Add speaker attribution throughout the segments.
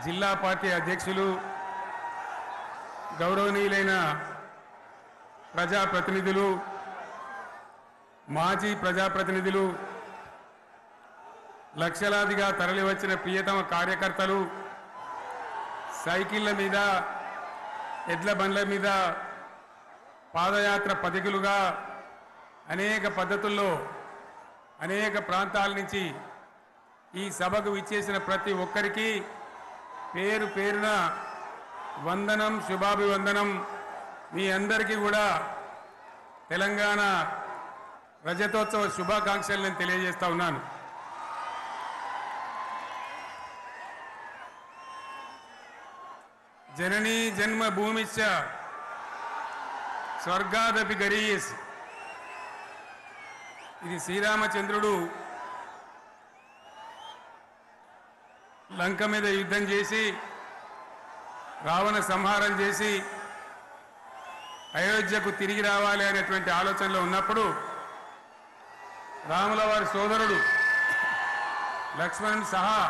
Speaker 1: జిల్లా పార్టీ అధ్యక్షులు గౌరవనీయులైన ప్రజాప్రతినిధులు మాజీ ప్రజాప్రతినిధులు లక్షలాదిగా తరలివచ్చిన ప్రియతమ కార్యకర్తలు సైకిళ్ల మీద ఎడ్ల బండ్ల మీద పాదయాత్ర పథికులుగా అనేక పద్ధతుల్లో అనేక ప్రాంతాల నుంచి ఈ సభకు విచ్చేసిన ప్రతి ఒక్కరికి పేరు పేరున వందనం శుభాభివందనం మీ అందరికీ కూడా తెలంగాణ రజతోత్సవ శుభాకాంక్షలు నేను తెలియజేస్తా ఉన్నాను జననీ జన్మభూమిశ్చ స్వర్గాదపి గరీయసి ఇది శ్రీరామచంద్రుడు లంక మీద యుద్ధం చేసి రావణ సంహారం చేసి అయోధ్యకు తిరిగి రావాలి అనేటువంటి ఆలోచనలో ఉన్నప్పుడు రాముల వారి సోదరుడు లక్ష్మణుడు సహా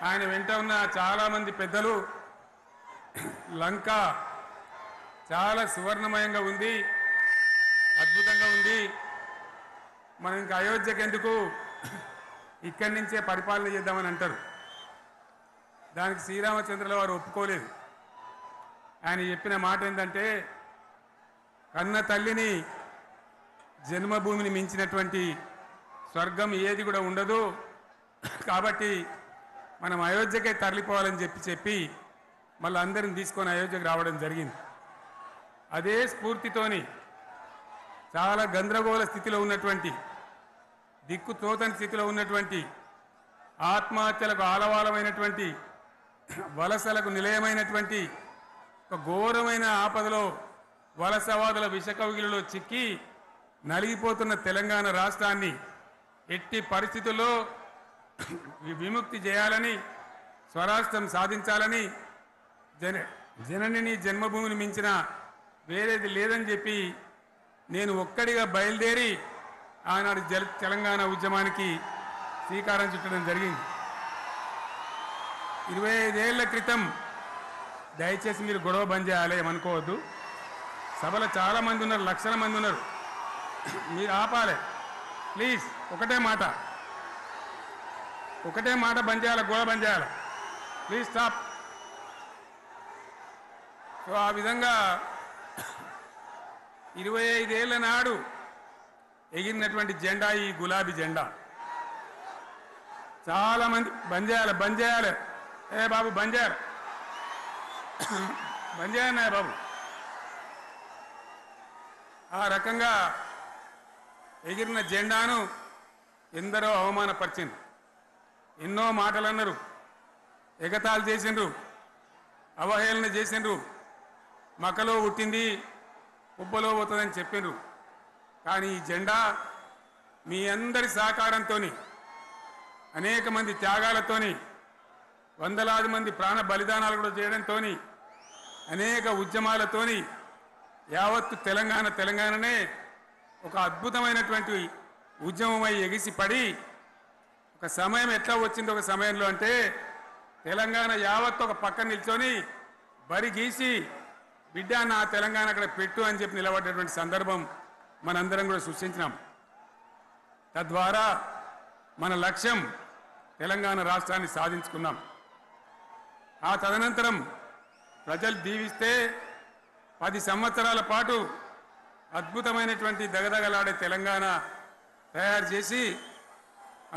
Speaker 1: ఆయన వెంట ఉన్న చాలామంది పెద్దలు లంక చాలా సువర్ణమయంగా ఉంది, అద్భుతంగా ఉంది, మనం ఇంకా అయోధ్యకు ఎందుకు ఇక్కడి నుంచే పరిపాలన చేద్దామని అంటారు. దానికి శ్రీరామచంద్రుల వారు ఒప్పుకోలేదు. ఆయన చెప్పిన మాట ఏంటంటే, కన్న తల్లిని జన్మభూమిని మించినటువంటి స్వర్గం ఏది కూడా ఉండదు, కాబట్టి మనం అయోధ్యకే తరలిపోవాలని చెప్పి మళ్ళీ అందరిని తీసుకొని అయోధ్యకు రావడం జరిగింది. అదే స్ఫూర్తితోని చాలా గందరగోళ స్థితిలో ఉన్నటువంటి, దిక్కు తోతని స్థితిలో ఉన్నటువంటి, ఆత్మహత్యలకు ఆలవాలమైనటువంటి, వలసలకు నిలయమైనటువంటి ఒక ఘోరమైన ఆపదలో వలసవాదుల విషకవిగిలిలో చిక్కి నలిగిపోతున్న తెలంగాణ రాష్ట్రాన్ని ఎట్టి పరిస్థితుల్లో విముక్తి చేయాలని, స్వరాష్ట్రం సాధించాలని, జననిని జన్మభూమిని మించిన వేరేది లేదని చెప్పి నేను ఒక్కడిగా బయలుదేరి ఆనాడు తెలంగాణ ఉద్యమానికి శ్రీకారం చుట్టడం జరిగింది. 25 ఏళ్ల క్రితం, దయచేసి మీరు గొడవ బంద్ చేయాలి ఏమనుకోవద్దు, సభలో చాలామంది ఉన్నారు, లక్షల మంది ఉన్నారు, మీరు ఆపాలి ప్లీజ్. ఒకటే మాట బంద్ చేయాలి, గొడవ బంద్ చేయాలి, ప్లీజ్ స్టాప్. సో ఆ విధంగా 25 ఏళ్ల నాడు ఎగిరినటువంటి జెండా ఈ గులాబీ జెండా. చాలామంది బంద్ చేయాలి, ఏ బాబు బంద్ చేయాలి బాబు. ఆ రకంగా ఎగిరిన జెండాను ఎందరో అవమానపరిచింది, ఎన్నో మాటలు అన్నారు, ఎగతాళి చేసిండ్రు, అవహేళన చేసిండ్రు, మకలో పుట్టింది ఉబ్బలో పోతుందని చెప్పిండ్రు. కానీ ఈ జెండా మీ అందరి సహకారంతో, అనేక మంది త్యాగాలతోని, వందలాది మంది ప్రాణ బలిదానాలు కూడా చేయడంతో, అనేక ఉద్యమాలతోని యావత్తు తెలంగాణనే ఒక అద్భుతమైనటువంటి ఉద్యమమై ఎగిసిపడి, ఒక సమయం ఎట్లా వచ్చింది, ఒక సమయంలో అంటే తెలంగాణ యావత్తు ఒక పక్కన నిల్చొని బరి గీసి బిడ్డ నా తెలంగాణ అక్కడ పెట్టు అని చెప్పి నిలబడ్డటువంటి సందర్భం మనందరం కూడా సృష్టించినాం. తద్వారా మన లక్ష్యం తెలంగాణ రాష్ట్రాన్ని సాధించుకున్నాం. ఆ తదనంతరం ప్రజలు దీవిస్తే 10 సంవత్సరాల పాటు అద్భుతమైనటువంటి దగదగలాడే తెలంగాణ తయారు చేసి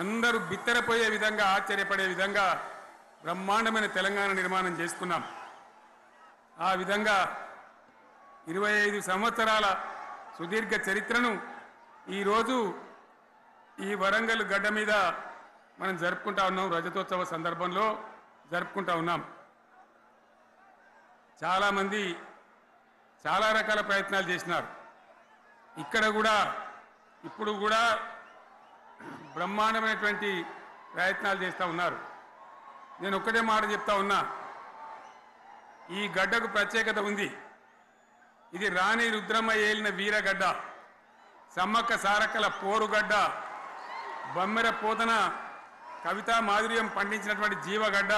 Speaker 1: అందరూ బిత్తరపోయే విధంగా, ఆశ్చర్యపడే విధంగా బ్రహ్మాండమైన తెలంగాణ నిర్మాణం చేసుకున్నాం. ఆ విధంగా 25 సంవత్సరాల సుదీర్ఘ చరిత్రను ఈరోజు ఈ వరంగల్ గడ్డ మీద మనం జరుపుకుంటా ఉన్నాం, రజతోత్సవ సందర్భంలో జరుపుకుంటా ఉన్నాం. చాలామంది చాలా రకాల ప్రయత్నాలు చేసినారు. ఇక్కడ కూడా ఇప్పుడు కూడా బ్రహ్మాండమైనటువంటి ప్రయత్నాలు చేస్తూ ఉన్నారు. నేను ఒక్కటే మాట చెప్తా ఉన్నా, ఈ గడ్డకు ప్రత్యేకత ఉంది. ఇది రాణి రుద్రమ్మ ఏలిన వీరగడ్డ, సమ్మక్క సారక్కల పోరుగడ్డ, బమ్మెర పోతన కవితా మాధుర్యం పండించినటువంటి జీవగడ్డ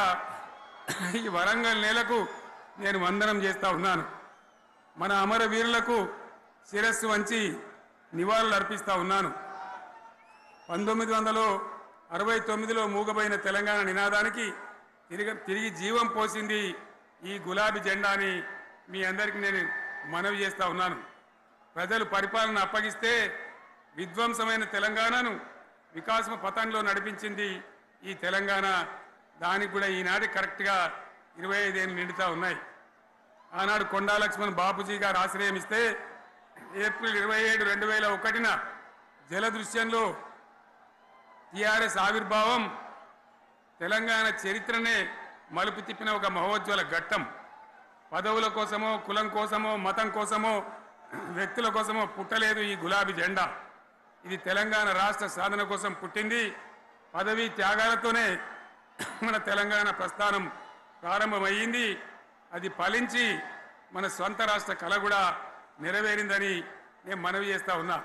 Speaker 1: ఈ వరంగల్ నేలకు నేను వందనం చేస్తా ఉన్నాను. మన అమరవీరులకు శిరస్సు వంచి నివాళులు అర్పిస్తా ఉన్నాను. 1969లో మూగబోయిన తెలంగాణ నినాదానికి తిరిగి జీవం పోసింది ఈ గులాబీ జెండాని మీ అందరికీ నేను మనవి చేస్తా ఉన్నాను. ప్రజలు పరిపాలన అప్పగిస్తే విధ్వంసమైన తెలంగాణను వికాసం పథంలో నడిపించింది ఈ తెలంగాణ. దానికి కూడా ఈనాటి కరెక్ట్గా 25 ఏళ్ళు నిండుతా ఉన్నాయి. ఆనాడు కొండా లక్ష్మణ్ బాపూజీ గారు ఆశ్రయం ఇస్తే ఏప్రిల్ 27, 2001న జలదృశ్యంలో టీఆర్ఎస్ ఆవిర్భావం తెలంగాణ చరిత్రనే మలుపు తిప్పిన ఒక మహోజ్వల ఘట్టం. పదవుల కోసమో, కులం కోసమో, మతం కోసమో, వ్యక్తుల కోసమో పుట్టలేదు ఈ గులాబీ జెండా. ఇది తెలంగాణ రాష్ట్ర సాధన కోసం పుట్టింది. పదవీ త్యాగాలతోనే మన తెలంగాణ ప్రస్థానం ప్రారంభమయ్యింది. అది ఫలించి మన స్వంత రాష్ట్ర కళ కూడా నెరవేరిందని నేను మనవి చేస్తా ఉన్నా.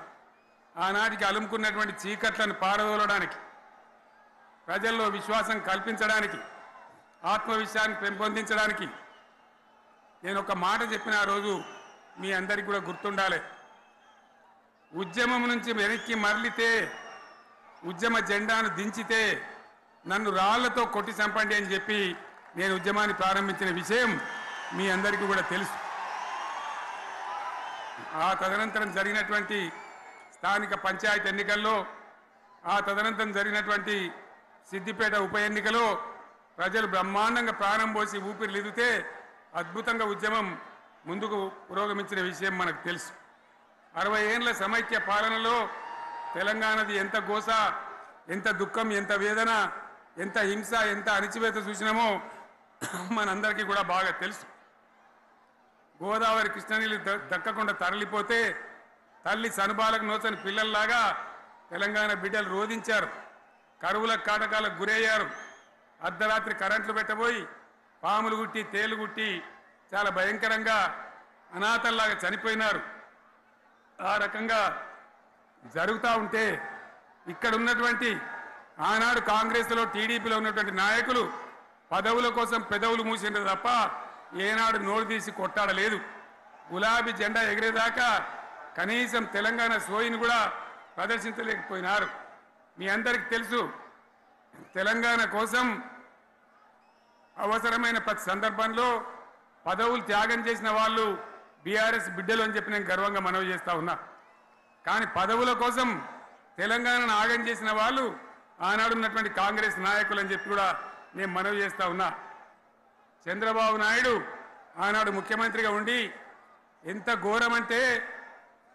Speaker 1: ఆనాటికి అలుముకున్నటువంటి చీకట్లను పారదోలడానికి, ప్రజల్లో విశ్వాసం కల్పించడానికి, ఆత్మవిశ్వాసాన్ని పెంపొందించడానికి నేను ఒక మాట చెప్పిన ఆ రోజు మీ అందరికీ కూడా గుర్తుండాలి. ఉద్యమం నుంచి వెనక్కి మరలితే, ఉద్యమ జెండాను దించితే నన్ను రాళ్లతో కొట్టి చంపండి అని చెప్పి నేను ఉద్యమాన్ని ప్రారంభించిన విషయం మీ అందరికీ కూడా తెలుసు. ఆ తదనంతరం జరిగినటువంటి స్థానిక పంచాయతీ ఎన్నికల్లో, ఆ తదనంతరం జరిగినటువంటి సిద్దిపేట ఉప ఎన్నికలో ప్రజలు బ్రహ్మాండంగా ప్రాణం పోసి ఊపిరిలిదితే అద్భుతంగా ఉద్యమం ముందుకు పురోగమించిన విషయం మనకు తెలుసు. 60 ఏళ్ల సమైక్య పాలనలో తెలంగాణది ఎంత గోస, ఎంత దుఃఖం, ఎంత వేదన, ఎంత హింస, ఎంత అణిచివేత చూసినామో మనందరికీ కూడా బాగా తెలుసు. గోదావరి కృష్ణనీళ్ళు దక్కకుండా తరలిపోతే తల్లి సనుబాలకు నోచని పిల్లల్లాగా తెలంగాణ బిడ్డలు రోధించారు. కరువుల కాటకాలకు గురయ్యారు. అర్ధరాత్రి కరెంట్లు పెట్టబోయి పాములు గుట్టి, తేలు గుట్టి చాలా భయంకరంగా అనాథల్లాగా చనిపోయినారు. ఆ రకంగా జరుగుతూ ఉంటే ఇక్కడ ఉన్నటువంటి ఆనాడు కాంగ్రెస్లో, టీడీపీలో ఉన్నటువంటి నాయకులు పదవుల కోసం పెదవులు మూసిండ్రు తప్ప ఏనాడు నోరు తీసి కొట్టాడలేదు. గులాబీ జెండా ఎగిరేదాకా కనీసం తెలంగాణ సోయిని కూడా ప్రదర్శించలేకపోయినారు. మీ అందరికీ తెలుసు, తెలంగాణ కోసం అవసరమైన ప్రతి సందర్భంలో పదవులు త్యాగం చేసిన వాళ్ళు బీఆర్ఎస్ బిడ్డలు అని చెప్పి నేను గర్వంగా మనవి చేస్తా ఉన్నా. కానీ పదవుల కోసం తెలంగాణను ఆగం చేసిన వాళ్ళు ఆనాడు ఉన్నటువంటి కాంగ్రెస్ నాయకులు అని చెప్పి కూడా నేను మనవి చేస్తా ఉన్నా. చంద్రబాబు నాయుడు ఆనాడు ముఖ్యమంత్రిగా ఉండి ఎంత ఘోరమంటే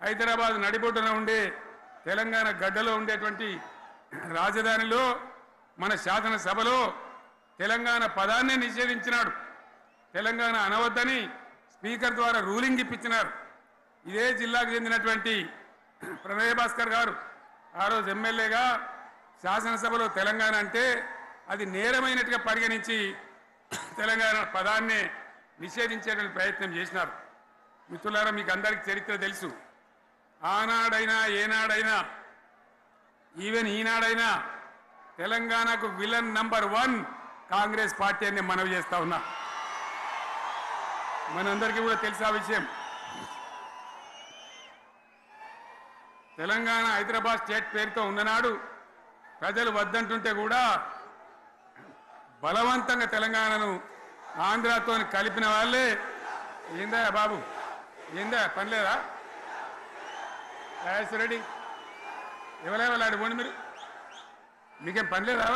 Speaker 1: హైదరాబాద్ నడిబొడ్డున ఉండే తెలంగాణ గడ్డలో ఉండేటువంటి రాజధానిలో మన శాసనసభలో తెలంగాణ పదాన్ని నిషేధించినాడు. తెలంగాణ అనవద్దని స్పీకర్ ద్వారా రూలింగ్ ఇప్పించినారు. ఇదే జిల్లాకు చెందినటువంటి ప్రణయ్ భాస్కర్ గారు ఆ రోజు ఎమ్మెల్యేగా శాసనసభలో తెలంగాణ అంటే అది నేరమైనట్టుగా పరిగణించి తెలంగాణ పదాన్ని నిషేధించేటువంటి ప్రయత్నం చేసినారు. మిత్రులారా, మీకు అందరికీ చరిత్ర తెలుసు. ఆనాడైనా, ఏనాడైనా, ఈవెన్ ఈనాడైనా తెలంగాణకు విలన్ నంబర్ 1 కాంగ్రెస్ పార్టీ అని మనవి చేస్తా ఉన్నా. మనందరికీ కూడా తెలుసా విషయం. తెలంగాణ హైదరాబాద్ స్టేట్ పేరుతో ఉన్ననాడు ప్రజలు వద్దంటుంటే కూడా బలవంతంగా తెలంగాణను ఆంధ్రాతో కలిపిన వాళ్ళే. ఏందా బాబు, ఏందా పనిలేదా? రెడ్డి ఎవరెవరు పోండి, మీకేం పనిలేదా?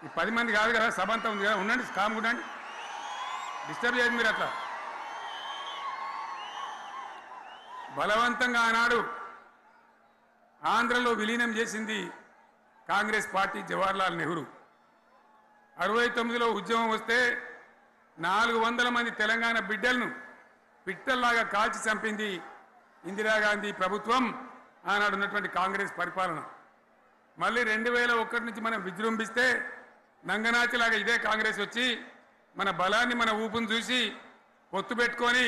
Speaker 1: ఈ 10 మంది కాదు కదా, సభ అంతా ఉంది కదా, ఉండండి, కామ్ ఉండండి, డిస్టర్బ్ చేయండి మీరు. అట్లా బలవంతంగా ఆనాడు ఆంధ్రలో విలీనం చేసింది కాంగ్రెస్ పార్టీ, జవహర్లాల్ నెహ్రూ. 69లో ఉద్యమం వస్తే 400 మంది తెలంగాణ బిడ్డలను పిట్టల్లాగా కాల్చి చంపింది ఇందిరాగాంధీ ప్రభుత్వం, ఆనాడు ఉన్నటువంటి కాంగ్రెస్ పరిపాలన. మళ్ళీ 2001 నుంచి మనం విజృంభిస్తే నంగనాచిలాగా ఇదే కాంగ్రెస్ వచ్చి మన బలాన్ని, మన ఊపును చూసి పొత్తు పెట్టుకొని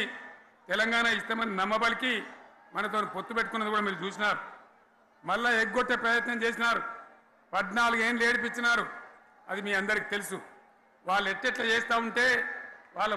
Speaker 1: తెలంగాణ ఇస్తామని నమ్మబలికి మనతో పొత్తు పెట్టుకున్నది కూడా మీరు చూసినారు. మళ్ళా ఎగ్గొట్టే ప్రయత్నం చేసినారు. 14 ఏళ్ళు ఏడిపించినారు. అది మీ అందరికి తెలుసు. వాళ్ళు ఎట్టెట్లా చేస్తూ ఉంటే వాళ్ళ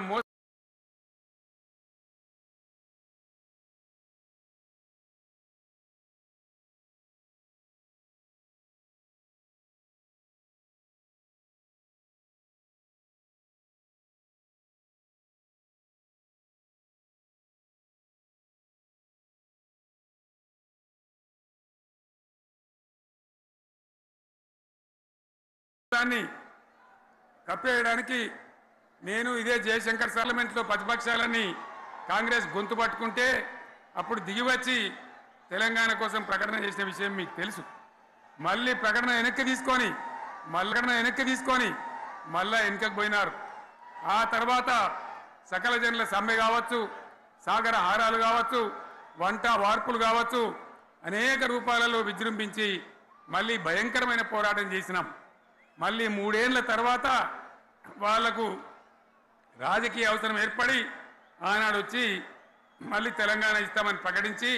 Speaker 1: దాన్ని కప్పేయడానికి నేను ఇదే జయశంకర్ పార్లమెంట్లో ప్రతిపక్షాలని కాంగ్రెస్ గొంతు పట్టుకుంటే అప్పుడు దిగివచ్చి తెలంగాణ కోసం ప్రకటన చేసిన విషయం మీకు తెలుసు. మళ్ళీ ప్రకటన వెనక్కి తీసుకొని మళ్ళా వెనకకు పోయినారు. ఆ తర్వాత సకల జనుల సమ్మె కావచ్చు, సాగర హారాలు కావచ్చు, వంట వార్పులు కావచ్చు, అనేక రూపాలలో విజృంభించి మళ్ళీ భయంకరమైన పోరాటం చేసినాం. మళ్ళీ 3 ఏళ్ల తర్వాత వాళ్లకు రాజకీయ అవసరం ఏర్పడి ఆనాడు వచ్చి మళ్ళీ తెలంగాణ ఇస్తామని ప్రకటించి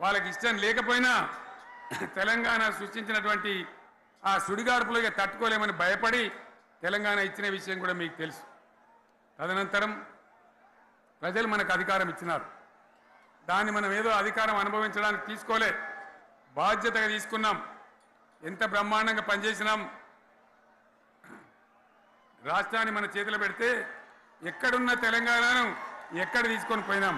Speaker 1: వాళ్ళకి ఇష్టం లేకపోయినా తెలంగాణ సృష్టించినటువంటి ఆ సుడిగార్పులుగా తట్టుకోలేమని భయపడి తెలంగాణ ఇచ్చిన విషయం కూడా మీకు తెలుసు. తదనంతరం ప్రజలు మనకు అధికారం ఇచ్చినారు. దాన్ని మనం ఏదో అధికారం అనుభవించడానికి తీసుకోలే, బాధ్యతగా తీసుకున్నాం. ఎంత బ్రహ్మాండంగా పనిచేసినాం. రాష్ట్రాన్ని మన చేతిలో పెడితే ఎక్కడున్న తెలంగాణను ఎక్కడ తీసుకొని పోయినాం.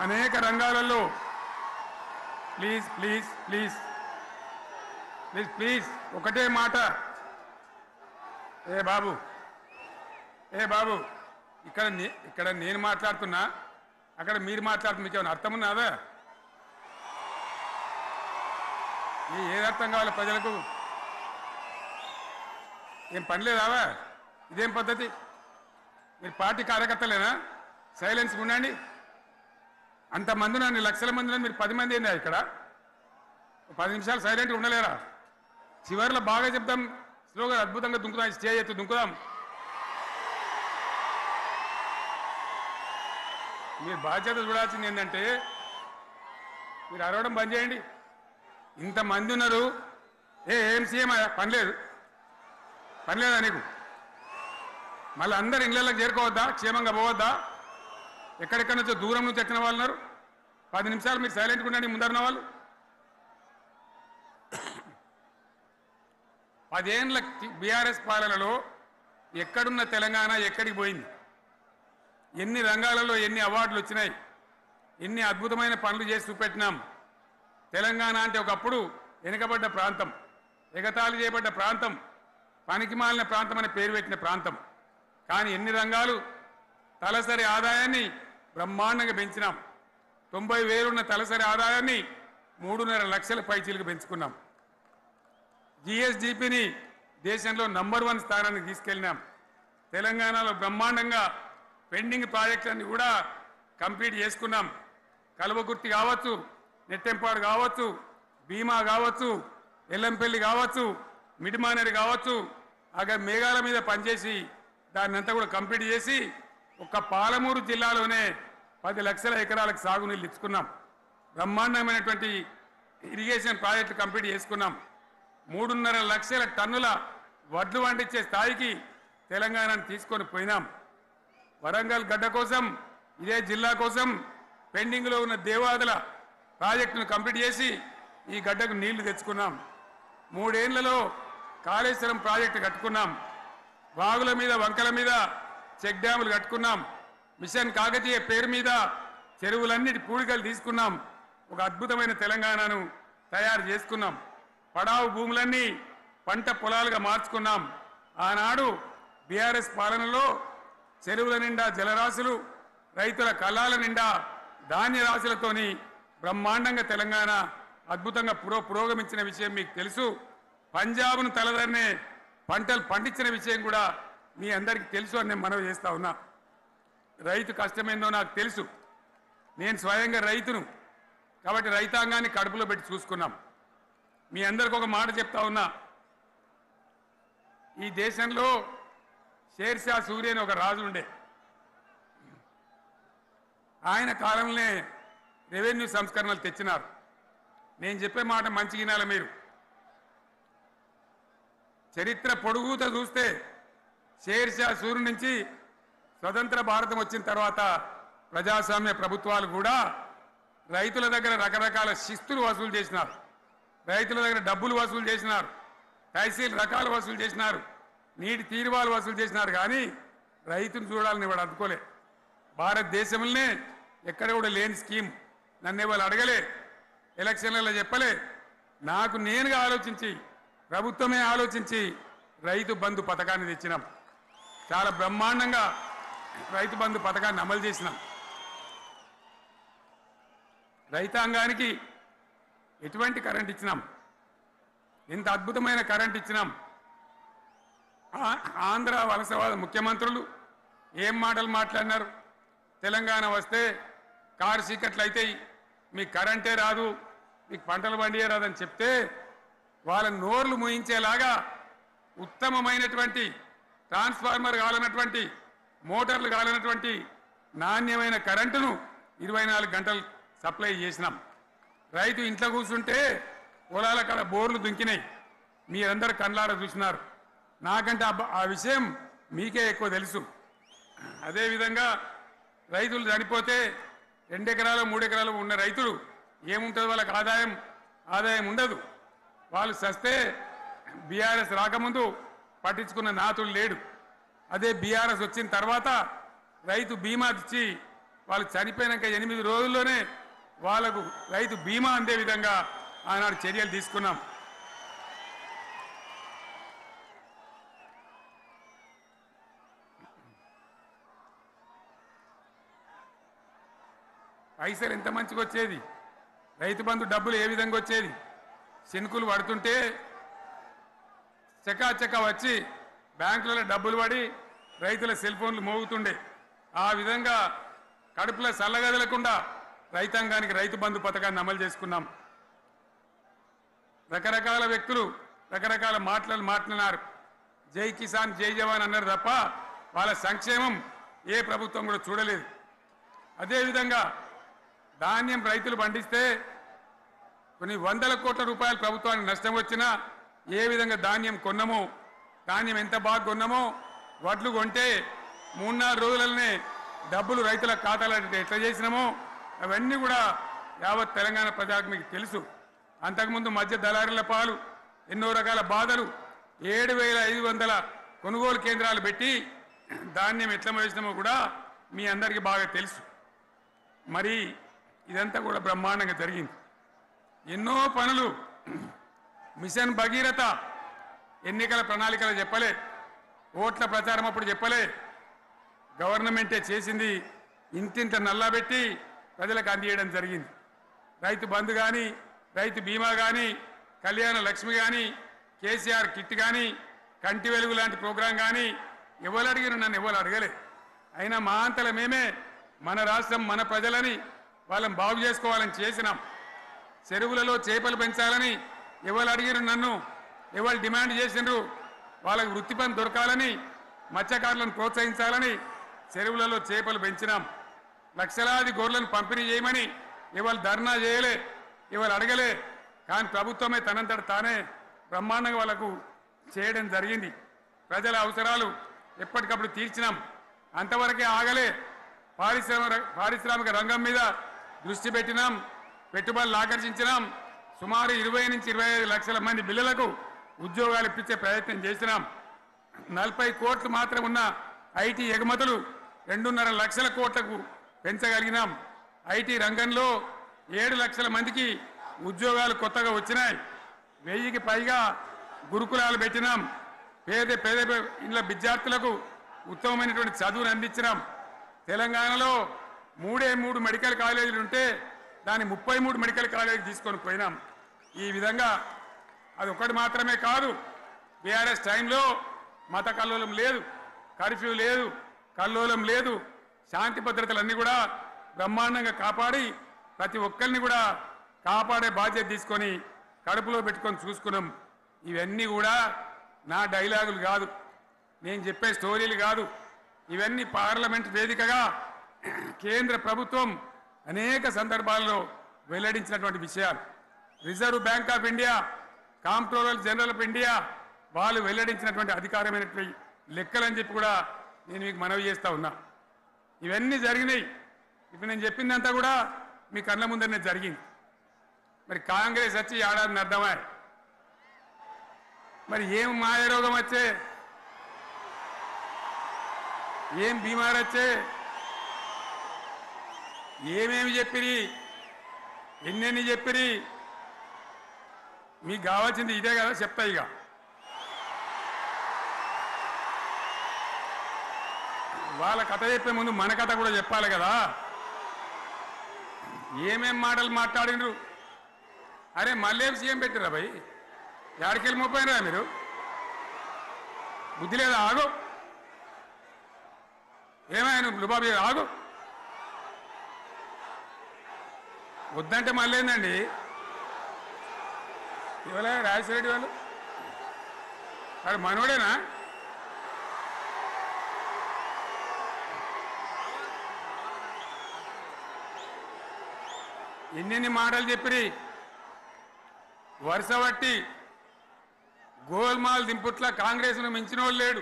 Speaker 1: అనేక రంగాలలో ప్లీజ్ ఒకటే మాట. ఏ బాబు ఇక్కడ నేను మాట్లాడుతున్నా, అక్కడ మీరు మాట్లాడుతున్నా, మీకు ఏమైనా అర్థం ఉన్నదా? ఏది అర్థం కావాలి ప్రజలకు? ఏం పని లేదావా? ఇదేం పద్ధతి? మీరు పార్టీ కార్యకర్తలేనా? సైలెన్స్ ఉండండి. అంతమంది నన్ను లక్షల మంది, మీరు 10 మంది ఏందా ఇక్కడ? 10 నిమిషాలు సైలెంట్గా ఉండలేరా? చివరిలో బాగా చెప్తాం, స్లోగా అద్భుతంగా దుంకుదాం, స్టేజ్ ఎత్తు దుంకుదాం. మీరు బాధ్యత చూడాల్సింది ఏంటంటే మీరు అరవడం బంద్ చేయండి. ఇంతమంది ఉన్నారు, ఏం సీఎం పనిలేదా నీకు? మళ్ళీ అందరు ఇళ్ళకి చేరుకోవద్దా? క్షేమంగా పోవద్దా? ఎక్కడెక్కడి నుంచో దూరం నుంచి వచ్చిన వాళ్ళు ఉన్నారు. 10 నిమిషాలు మీరు సైలెంట్గా ఉండండి. ముందరున్న వాళ్ళు 10 ఏళ్ళ బీఆర్ఎస్ పాలనలో ఎక్కడున్న తెలంగాణ ఎక్కడికి పోయింది? ఎన్ని రంగాలలో ఎన్ని అవార్డులు వచ్చినాయి? ఎన్ని అద్భుతమైన పనులు చేసి చూపెట్టినాం. తెలంగాణ అంటే ఒకప్పుడు వెనుకబడ్డ ప్రాంతం, ఎగతాళి చేయబడ్డ ప్రాంతం, పనికిమాలిన ప్రాంతం అని పేరు పెట్టిన ప్రాంతం. కానీ ఎన్ని రంగాలు, తలసరి ఆదాయాన్ని బ్రహ్మాండంగా పెంచినాం. 90,000 ఉన్న తలసరి ఆదాయాన్ని 3.5 లక్షల పైచీలకు పెంచుకున్నాం. జిఎస్డిపిని దేశంలో నంబర్ 1 స్థానానికి తీసుకెళ్ళినాం. తెలంగాణలో బ్రహ్మాండంగా పెండింగ్ ప్రాజెక్టులన్నీ కూడా కంప్లీట్ చేసుకున్నాం. కల్వకుర్తి కావచ్చు, నెట్టెంపాడు కావచ్చు, భీమా కావచ్చు, ఎల్లంపల్లి కావచ్చు, మిడిమానేరు కావచ్చు, అక్కడ మేఘాల మీద పనిచేసి దాన్ని అంతా కూడా కంప్లీట్ చేసి ఒక్క పాలమూరు జిల్లాలోనే 10 లక్షల ఎకరాలకు సాగునీళ్ళు ఇచ్చుకున్నాం. బ్రహ్మాండమైనటువంటి ఇరిగేషన్ ప్రాజెక్టు కంప్లీట్ చేసుకున్నాం. 3.5 లక్షల టన్నుల వడ్లు పండించే స్థాయికి తెలంగాణను తీసుకొని పోయినాం. వరంగల్ గడ్డ కోసం, ఇదే జిల్లా కోసం పెండింగ్లో ఉన్న దేవాదుల ప్రాజెక్టును కంప్లీట్ చేసి ఈ గడ్డకు నీళ్లు తెచ్చుకున్నాం. 3 ఏళ్లలో కాళేశ్వరం ప్రాజెక్టు కట్టుకున్నాం. వాగుల మీద, వంకల మీద చెక్ డ్యాములు కట్టుకున్నాం. మిషన్ కాకతీయ పేరు మీద చెరువులన్నిటి పూడికలు తీసుకున్నాం. ఒక అద్భుతమైన తెలంగాణను తయారు చేసుకున్నాం. పడావు భూములన్నీ పంట పొలాలుగా మార్చుకున్నాం. ఆనాడు బీఆర్ఎస్ పాలనలో చెరువుల నిండా జలరాశులు, రైతుల కళ్ళాల నిండా ధాన్య రాశులతోని బ్రహ్మాండంగా తెలంగాణ అద్భుతంగా పురోగమించిన విషయం మీకు తెలుసు. పంజాబ్ను తలదన్నే పంటలు పండించిన విషయం కూడా మీ అందరికీ తెలుసు అని నేను మనవి చేస్తా ఉన్నా. రైతు కష్టమేందో నాకు తెలుసు. నేను స్వయంగా రైతును కాబట్టి రైతాంగాన్ని కడుపులో పెట్టి చూసుకున్నాం. మీ అందరికి ఒక మాట చెప్తా ఉన్నా. ఈ దేశంలో షేర్షా సూరి అని ఒక రాజు ఉండే. ఆయన కాలంలోనే రెవెన్యూ సంస్కరణలు తెచ్చినారు. నేను చెప్పే మాట మంచి వినాలి మీరు. చరిత్ర పొడుగుతో చూస్తే షేర్షా సూరు నుంచి స్వతంత్ర భారతం వచ్చిన తర్వాత ప్రజాస్వామ్య ప్రభుత్వాలు కూడా రైతుల దగ్గర రకరకాల శిస్తులు వసూలు చేసినారు, రైతుల దగ్గర డబ్బులు వసూలు చేసినారు, తహసీల్ రకాలు వసూలు చేసినారు, నీటి తీరువాలు వసూలు చేసినారు. కానీ రైతును చూడాలని వాడు అందుకోలే. భారతదేశంలోనే ఎక్కడ కూడా లేని స్కీమ్. నన్ను వాళ్ళు అడగలే, ఎలక్షన్లలో చెప్పలే. నాకు నేనుగా ఆలోచించి, ప్రభుత్వమే ఆలోచించి రైతు బంధు పథకాన్ని తెచ్చినాం. చాలా బ్రహ్మాండంగా రైతు బంధు పథకాన్ని అమలు చేసినాం. రైతాంగానికి ఎటువంటి కరెంట్ ఇచ్చినాం, ఎంత అద్భుతమైన కరెంట్ ఇచ్చినాం. ఆంధ్ర వలసవాద ముఖ్యమంత్రులు ఏం మాటలు మాట్లాడినారు. తెలంగాణ వస్తే కారు చీకట్లు అవుతాయి, మీకు కరెంటే రాదు, మీకు పంటలు పండియే రాదని చెప్తే వాళ్ళ నోర్లు మూయించేలాగా ఉత్తమమైనటువంటి ట్రాన్స్ఫార్మర్ కావాలన్నటువంటి మోటార్లు కావాలన్నటువంటి నాణ్యమైన కరెంటును 24 గంటలు సప్లై చేసినాం. రైతు ఇంట్లో కూర్చుంటే పొలాల కాడ బోర్లు దుంకినాయి, మీరందరూ కళ్ళారా చూసినారు. నాకంటే ఆ విషయం మీకే ఎక్కువ తెలుసు. అదేవిధంగా రైతులు చనిపోతే 2 ఎకరాలు 3 ఎకరాలు ఉన్న రైతులు ఏముంటుంది, వాళ్ళకి ఆదాయం ఉండదు. వాళ్ళు సస్తే బీఆర్ఎస్ రాకముందు పట్టించుకున్న నాతులు లేడు. అదే బీఆర్ఎస్ వచ్చిన తర్వాత రైతు బీమా ఇచ్చి వాళ్ళు చనిపోయినాక 8 రోజుల్లోనే వాళ్లకు రైతు బీమా అందే విధంగా ఆనాడు చర్యలు తీసుకున్నాం. పైసలు ఎంత మంచిగా వచ్చేది, రైతు బంధు డబ్బులు ఏ విధంగా వచ్చేది. శనుకులు పడుతుంటే చకాచకా వచ్చి బ్యాంకులలో డబ్బులు పడి రైతుల సెల్ ఫోన్లు మోగుతుండే. ఆ విధంగా కడుపులో చల్లగదలకుండా రైతాంగానికి రైతు బంధు పథకాన్ని అమలు చేసుకున్నాం. రకరకాల వ్యక్తులు రకరకాల మాటలు మాట్లాడినారు. జై కిసాన్ జై జవాన్ అన్నారు తప్ప వాళ్ళ సంక్షేమం ఏ ప్రభుత్వం కూడా చూడలేదు. అదేవిధంగా ధాన్యం రైతులు పండిస్తే కొన్ని 100 కోట్ల రూపాయలు ప్రభుత్వానికి నష్టం వచ్చినా ఏ విధంగా ధాన్యం కొన్నామో, ధాన్యం ఎంత బాగా కొన్నామో, వడ్లు కొంటే 3-4 రోజులనే డబ్బులు రైతుల ఖాతాలో ఎట్లా చేసినామో అవన్నీ కూడా యావత్ తెలంగాణ ప్రజలకు మీకు తెలుసు. అంతకుముందు మధ్య దళారుల పాలు ఎన్నో రకాల బాధలు, 7,500 కొనుగోలు కేంద్రాలు పెట్టి ధాన్యం ఎట్లా వేసినామో కూడా మీ అందరికీ బాగా తెలుసు. మరి ఇదంతా కూడా బ్రహ్మాండంగా జరిగింది. ఎన్నో పనులు, మిషన్ భగీరథ ఎన్నికల ప్రణాళికలు చెప్పలే, ఓట్ల ప్రచారం అప్పుడు చెప్పలే, గవర్నమెంటే చేసింది. ఇంతింత నల్లబెట్టి ప్రజలకు అందియడం జరిగింది. రైతు బంధు కానీ, రైతు బీమా కానీ, కళ్యాణ లక్ష్మి కానీ, కేసీఆర్ కిట్ కానీ, కంటి వెలుగు లాంటి ప్రోగ్రాం కానీ ఎవరు అడిగిన నన్ను ఎవరు అడగలే. అయినా మా అంతల మేమే మన రాష్ట్రం మన ప్రజలని వాళ్ళని బాగు చేసుకోవాలని చేసినాం. చెరువులలో చేపలు పెంచాలని ఎవరు అడిగిరు నన్ను, ఎవరు డిమాండ్ చేసిండ్రు, వాళ్ళకి వృత్తి పని దొరకాలని, మత్స్యకారులను ప్రోత్సహించాలని చెరువులలో చేపలు పెంచినాం. లక్షలాది గొర్రెలను పంపిణీ చేయమని ఎవరు ధర్నా చేయలే, ఎవరు అడగలే. కానీ ప్రభుత్వమే తనంతట తానే బ్రహ్మాండంగా వాళ్ళకు చేయడం జరిగింది. ప్రజల అవసరాలు ఎప్పటికప్పుడు తీర్చినాం. అంతవరకే ఆగలే. పారిశ్రామిక రంగం మీద దృష్టి పెట్టినాం, పెట్టుబడులు ఆకర్షించినాం. సుమారు 20 నుంచి 25 లక్షల మంది పిల్లలకు ఉద్యోగాలు ఇప్పించే ప్రయత్నం చేసినాం. 40 కోట్లు మాత్రం ఉన్న ఐటీ ఎగుమతులు 2.5 లక్షల కోట్లకు పెంచగలిగినాం. ఐటీ రంగంలో 7 లక్షల మందికి ఉద్యోగాలు కొత్తగా వచ్చినాయి. 1000కి పైగా గురుకులాలు పెట్టినాం. పేద ఇళ్ళ విద్యార్థులకు ఉత్తమమైనటువంటి చదువును అందించినాం. తెలంగాణలో 3 మెడికల్ కాలేజీలు ఉంటే దాన్ని 33 మెడికల్ కాలేజీలు తీసుకొని పోయినాం. ఈ విధంగా అది ఒకటి మాత్రమే కాదు, బీఆర్ఎస్ టైంలో మత కల్లోలం లేదు, కర్ఫ్యూ లేదు, కల్లోలం లేదు, శాంతి భద్రతలన్నీ కూడా బ్రహ్మాండంగా కాపాడి ప్రతి ఒక్కరిని కూడా కాపాడే బాధ్యత తీసుకొని కడుపులో పెట్టుకొని చూసుకున్నాం. ఇవన్నీ కూడా నా డైలాగులు కాదు, నేను చెప్పే స్టోరీలు కాదు. ఇవన్నీ పార్లమెంట్ వేదికగా కేంద్ర ప్రభుత్వం అనేక సందర్భాల్లో వెల్లడించినటువంటి విషయాలు. Reserve bank of India, comptroller general of India వాళ్ళు వెల్లడించినటువంటి అధికారమైనటువంటి లెక్కలని చెప్పి కూడా నేను మీకు మనవి చేస్తా ఉన్నా. ఇవన్నీ జరిగినాయి. ఇప్పుడు నేను చెప్పిందంతా కూడా మీ కళ్ళ ముందరనే జరిగింది. మరి కాంగ్రెస్ వచ్చి ఏడాదిని అర్థమా? మరి ఏం మాయరోగం వచ్చే, ఏం బీమార్ వచ్చే, ఏమేమి చెప్పిరి, ఎన్నెన్ని చెప్పిరి, మీకు కావాల్సింది ఇదే కదా, చెప్తా. ఇక వాళ్ళ కథ చెప్పే ముందు మన కథ కూడా చెప్పాలి కదా. ఏమేం మాటలు మాట్లాడినరు. అరే మళ్ళేం సీఎం పెట్టిరా భయ్, ఎక్కడికెళ్ళి మోపోయినరా మీరు? బుద్ధి లేదా? ఆగు. ఏమైనా లుబాబీ ఆగు. వద్దంటే మళ్ళీ ఏందండి? ఇవాళ రాజశేఖర వాళ్ళు వాడు మనోడేనా? ఎన్నెన్ని మాటలు చెప్పిరి. వరుస బట్టి గోల్మాల్ దింపుట్ల కాంగ్రెస్ను మించిన వాళ్ళు లేడు.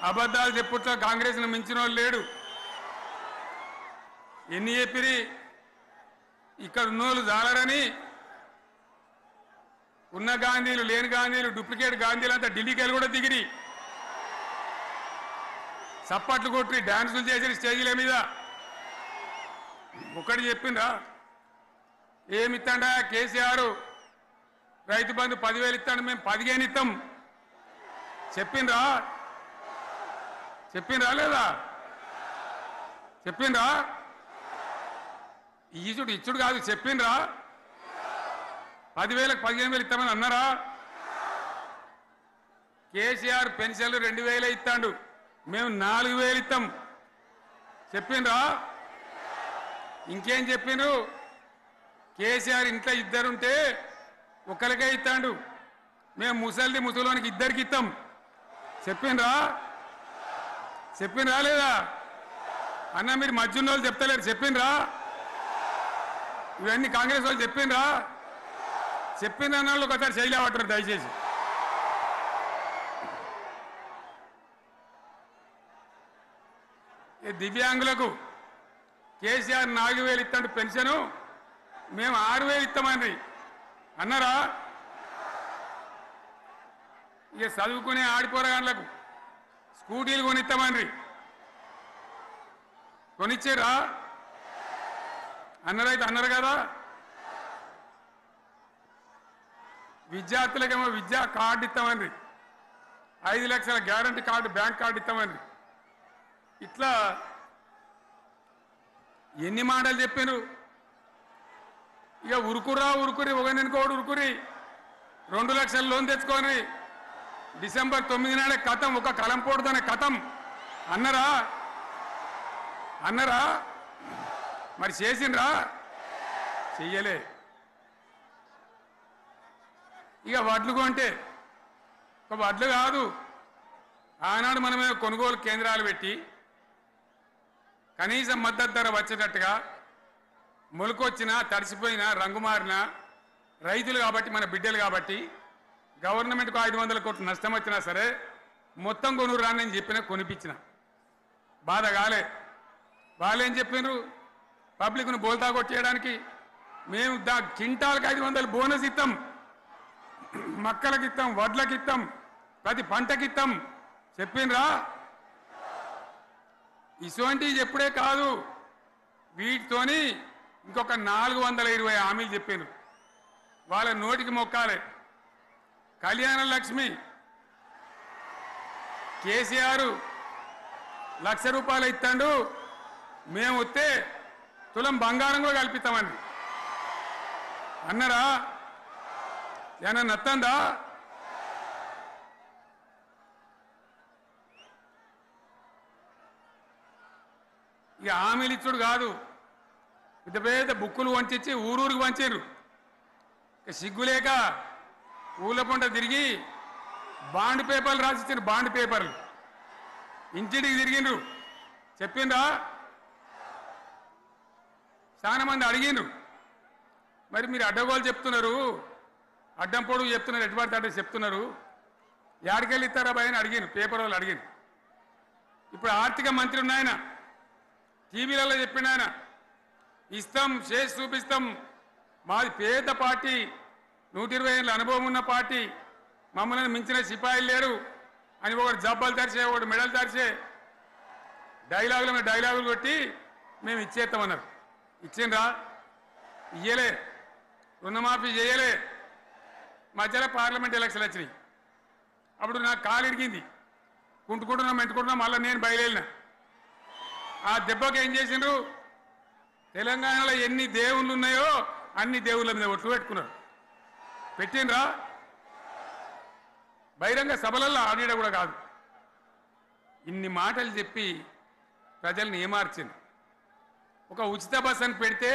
Speaker 1: అబద్ధాలు చెప్పుట్ల కాంగ్రెస్ను మించిన వాళ్ళు లేడు. ఎన్ని చెప్పిరి. ఇక్కడ ఉన్నోళ్ళు జాలరని ఉన్న గాంధీలు, లేని గాంధీలు, డూప్లికేట్ గాంధీలు అంతా ఢిల్లీకి కూడా దిగిరి. చప్పట్లు కొట్టి డాన్సులు చేసిన స్టేజీల మీద. ఒకటి చెప్పిండ్రా, ఏమిత్తాడా కేసీఆర్? రైతు బంధు 10,000 ఇస్తాడు, మేము 15 ఇస్తాం చెప్పిండ్రా? చెప్పిండ్రా లేదా? చెప్పిండ్రా? ఇచ్చుడు కాదు, చెప్పిండ్రా? 10,000కు 15,000 ఇస్తామని అన్నారా? కేసీఆర్ పెన్షన్లు 2,000 ఇస్తాడు, మేము 4,000 ఇస్తాం చెప్పిండ్రా? ఇంకేం చెప్పిండ్రు? కేసీఆర్ ఇంట్లో ఇద్దరుంటే ఒకరికే ఇస్తాడు, మేము ముసలోనికి ఇద్దరికి ఇస్తాం చెప్పిండ్రా? చెప్పిండ్రా లేదా అన్న? మీరు మధ్యున్న వాళ్ళు చెప్తలేరు, చెప్పిండ్రా? ఇవన్నీ కాంగ్రెస్ వాళ్ళు చెప్పిండ్రా? చెప్పిండ్రు అన్న వాళ్ళు ఒకసారి శైలేపట్టారు దయచేసి. దివ్యాంగులకు కేసీఆర్ 4,000 ఇస్తాడు పెన్షను, మేము 6,000 ఇస్తామని అన్నారా? ఇక చదువుకునే ఆడిపోరగాళ్ళకు స్కూటీలు కొనిస్తామని కొనిచ్చారా? అన్నారైతే అన్నారు కదా. విద్యార్థులకేమో విద్యా కార్డు ఇస్తామని, 5 లక్షల గ్యారంటీ కార్డు, బ్యాంక్ కార్డు ఇస్తామని. ఇట్లా ఎన్ని మాటలు చెప్పారు. ఇక ఉరుకురి ఒకరినికోడు ఉరుకురి 2 లక్షల లోన్ తెచ్చుకొని డిసెంబర్ 9 నాడే కథం, ఒక కలంపోడుతోనే కథం అన్నరా? అన్నరా? మరి చేసిండ్రా? చెయ్యలే. ఇక వడ్లు కొంటే ఒక వడ్లు కాదు, ఆనాడు మనమే కొనుగోలు కేంద్రాలు పెట్టి కనీసం మద్దతు ధర వచ్చేటట్టుగా, మొలకొచ్చినా తడిసిపోయినా రంగు మారినా రైతులు కాబట్టి, మన బిడ్డలు కాబట్టి, గవర్నమెంట్కు 500 కోట్లు నష్టం వచ్చినా సరే మొత్తం కొనురు రాని నేను చెప్పినా కొనిపించిన. బాధ కాలే. వాళ్ళు ఏం చెప్పినారు? పబ్లిక్ను బోల్తా కొట్టేయడానికి మేము కింటాలకు 500 బోనస్ ఇస్తాం, మక్కలకి ఇస్తాం, వడ్లకి ఇస్తాం, ప్రతి పంటకి ఇస్తాం చెప్పిండ్రా? ఇటువంటివి చెప్పుడే కాదు, వీటితోని ఇంకొక 420 హామీలు చెప్పాను. వాళ్ళ నోటికి మొక్కాలే. కళ్యాణ లక్ష్మి కేసీఆర్ 1,00,000 రూపాయలు ఇస్తాడు, మేము వస్తే తులం బంగారం కూడా కల్పిస్తామని అన్నారా? ఏమన్నా నత్తందా? ఇక హామీలు ఇచ్చుడు కాదు, పెద్ద పెద్ద బుక్కులు వంచి ఊరూరికి వంచారు. సిగ్గులేక ఊళ్ళ పంట తిరిగి బాండ్ పేపర్లు రాసిచ్చారు. బాండ్ పేపర్లు ఇంటికి తిరిగిండ్రు. చెప్పిండ్రా? చాలా మంది అడిగిండ్రు, మరి మీరు అడ్డగోలు చెప్తున్నారు, అడ్డం పొడుగు చెప్తున్నారు, ఎటువంటి అంటే చెప్తున్నారు. యాడికెళ్ళి ఇస్తారా భయ అని అడిగాను, పేపర్ వాళ్ళు అడిగాను. ఇప్పుడు ఆర్థిక మంత్రి ఉన్నాయన టీవీలలో చెప్పిన ఆయన ఇస్తాం చేసి చూపిస్తాం, మాది పేద పార్టీ, 120 ఏళ్ళ అనుభవం ఉన్న పార్టీ, మమ్మల్ని మించిన సిపాయిలు లేరు అని ఒకటి జబ్బలు తెరిచే, ఒకటి మెడలు తెరిచే డైలాగులు కొట్టి మేము ఇచ్చేస్తామన్నారు. ఇచ్చిండ్రా? ఇయ్యలే. రుణమాఫీ చేయలే. మధ్యలో పార్లమెంట్ ఎలక్షన్లు వచ్చినాయి. అప్పుడు నాకు కాలు ఇరిగింది, మెంటుకుంటున్నాం, మళ్ళీ నేను బయలుదేరిన. ఆ దెబ్బకి ఏం చేసిండ్రు, తెలంగాణలో ఎన్ని దేవుళ్ళు ఉన్నాయో అన్ని దేవుళ్ళ మీద ఒట్లు పెట్టుకున్నారు. పెట్టినరా? బహిరంగ సభలలో ఆడిడ కూడా కాదు. ఇన్ని మాటలు చెప్పి ప్రజల్ని ఏమార్చింది. ఒక ఉచిత బస్ అని పెడితే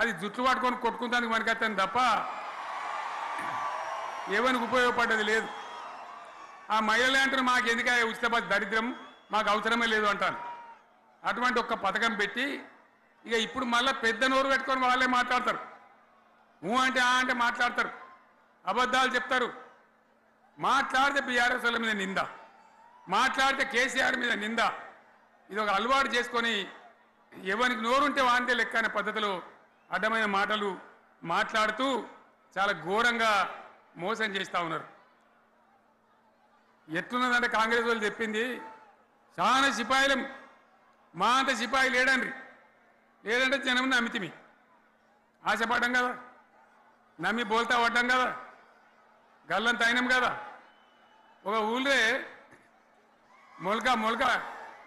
Speaker 1: అది జుట్లు పట్టుకొని కొట్టుకుంటానికి మనకత్తాను తప్ప ఏమనికి ఉపయోగపడ్డది లేదు. ఆ మహిళలే అంటారు మాకు ఎందుకు ఉచిత బస్ దరిద్రం, మాకు అవసరమే లేదు అంటాను. అటువంటి ఒక్క పథకం పెట్టి ఇక ఇప్పుడు మళ్ళీ పెద్ద నోరు పెట్టుకొని వాళ్ళే మాట్లాడతారు. అంటే అంటే మాట్లాడతారు, అబద్ధాలు చెప్తారు. మాట్లాడితే బీఆర్ఎస్ వాళ్ళ మీద నింద, మాట్లాడితే కేసీఆర్ మీద నింద. ఇది ఒక అలవాటు చేసుకొని ఎవరికి నోరుంటే వాంతే లెక్క అనే పద్ధతిలో అడ్డమైన మాటలు మాట్లాడుతూ చాలా ఘోరంగా మోసం చేస్తూ ఉన్నారు. ఎట్లున్నదంటే కాంగ్రెస్ వాళ్ళు చెప్పింది చాలా సిపాయిలం, మా అంత సిపాయి లేడంటే జనం నమ్మితిమి, ఆశపడ్డాం కదా, నమ్మి బోల్తా పడ్డాం కదా, గల్లంత అయినాం కదా. ఒక ఊళ్ళే మొలక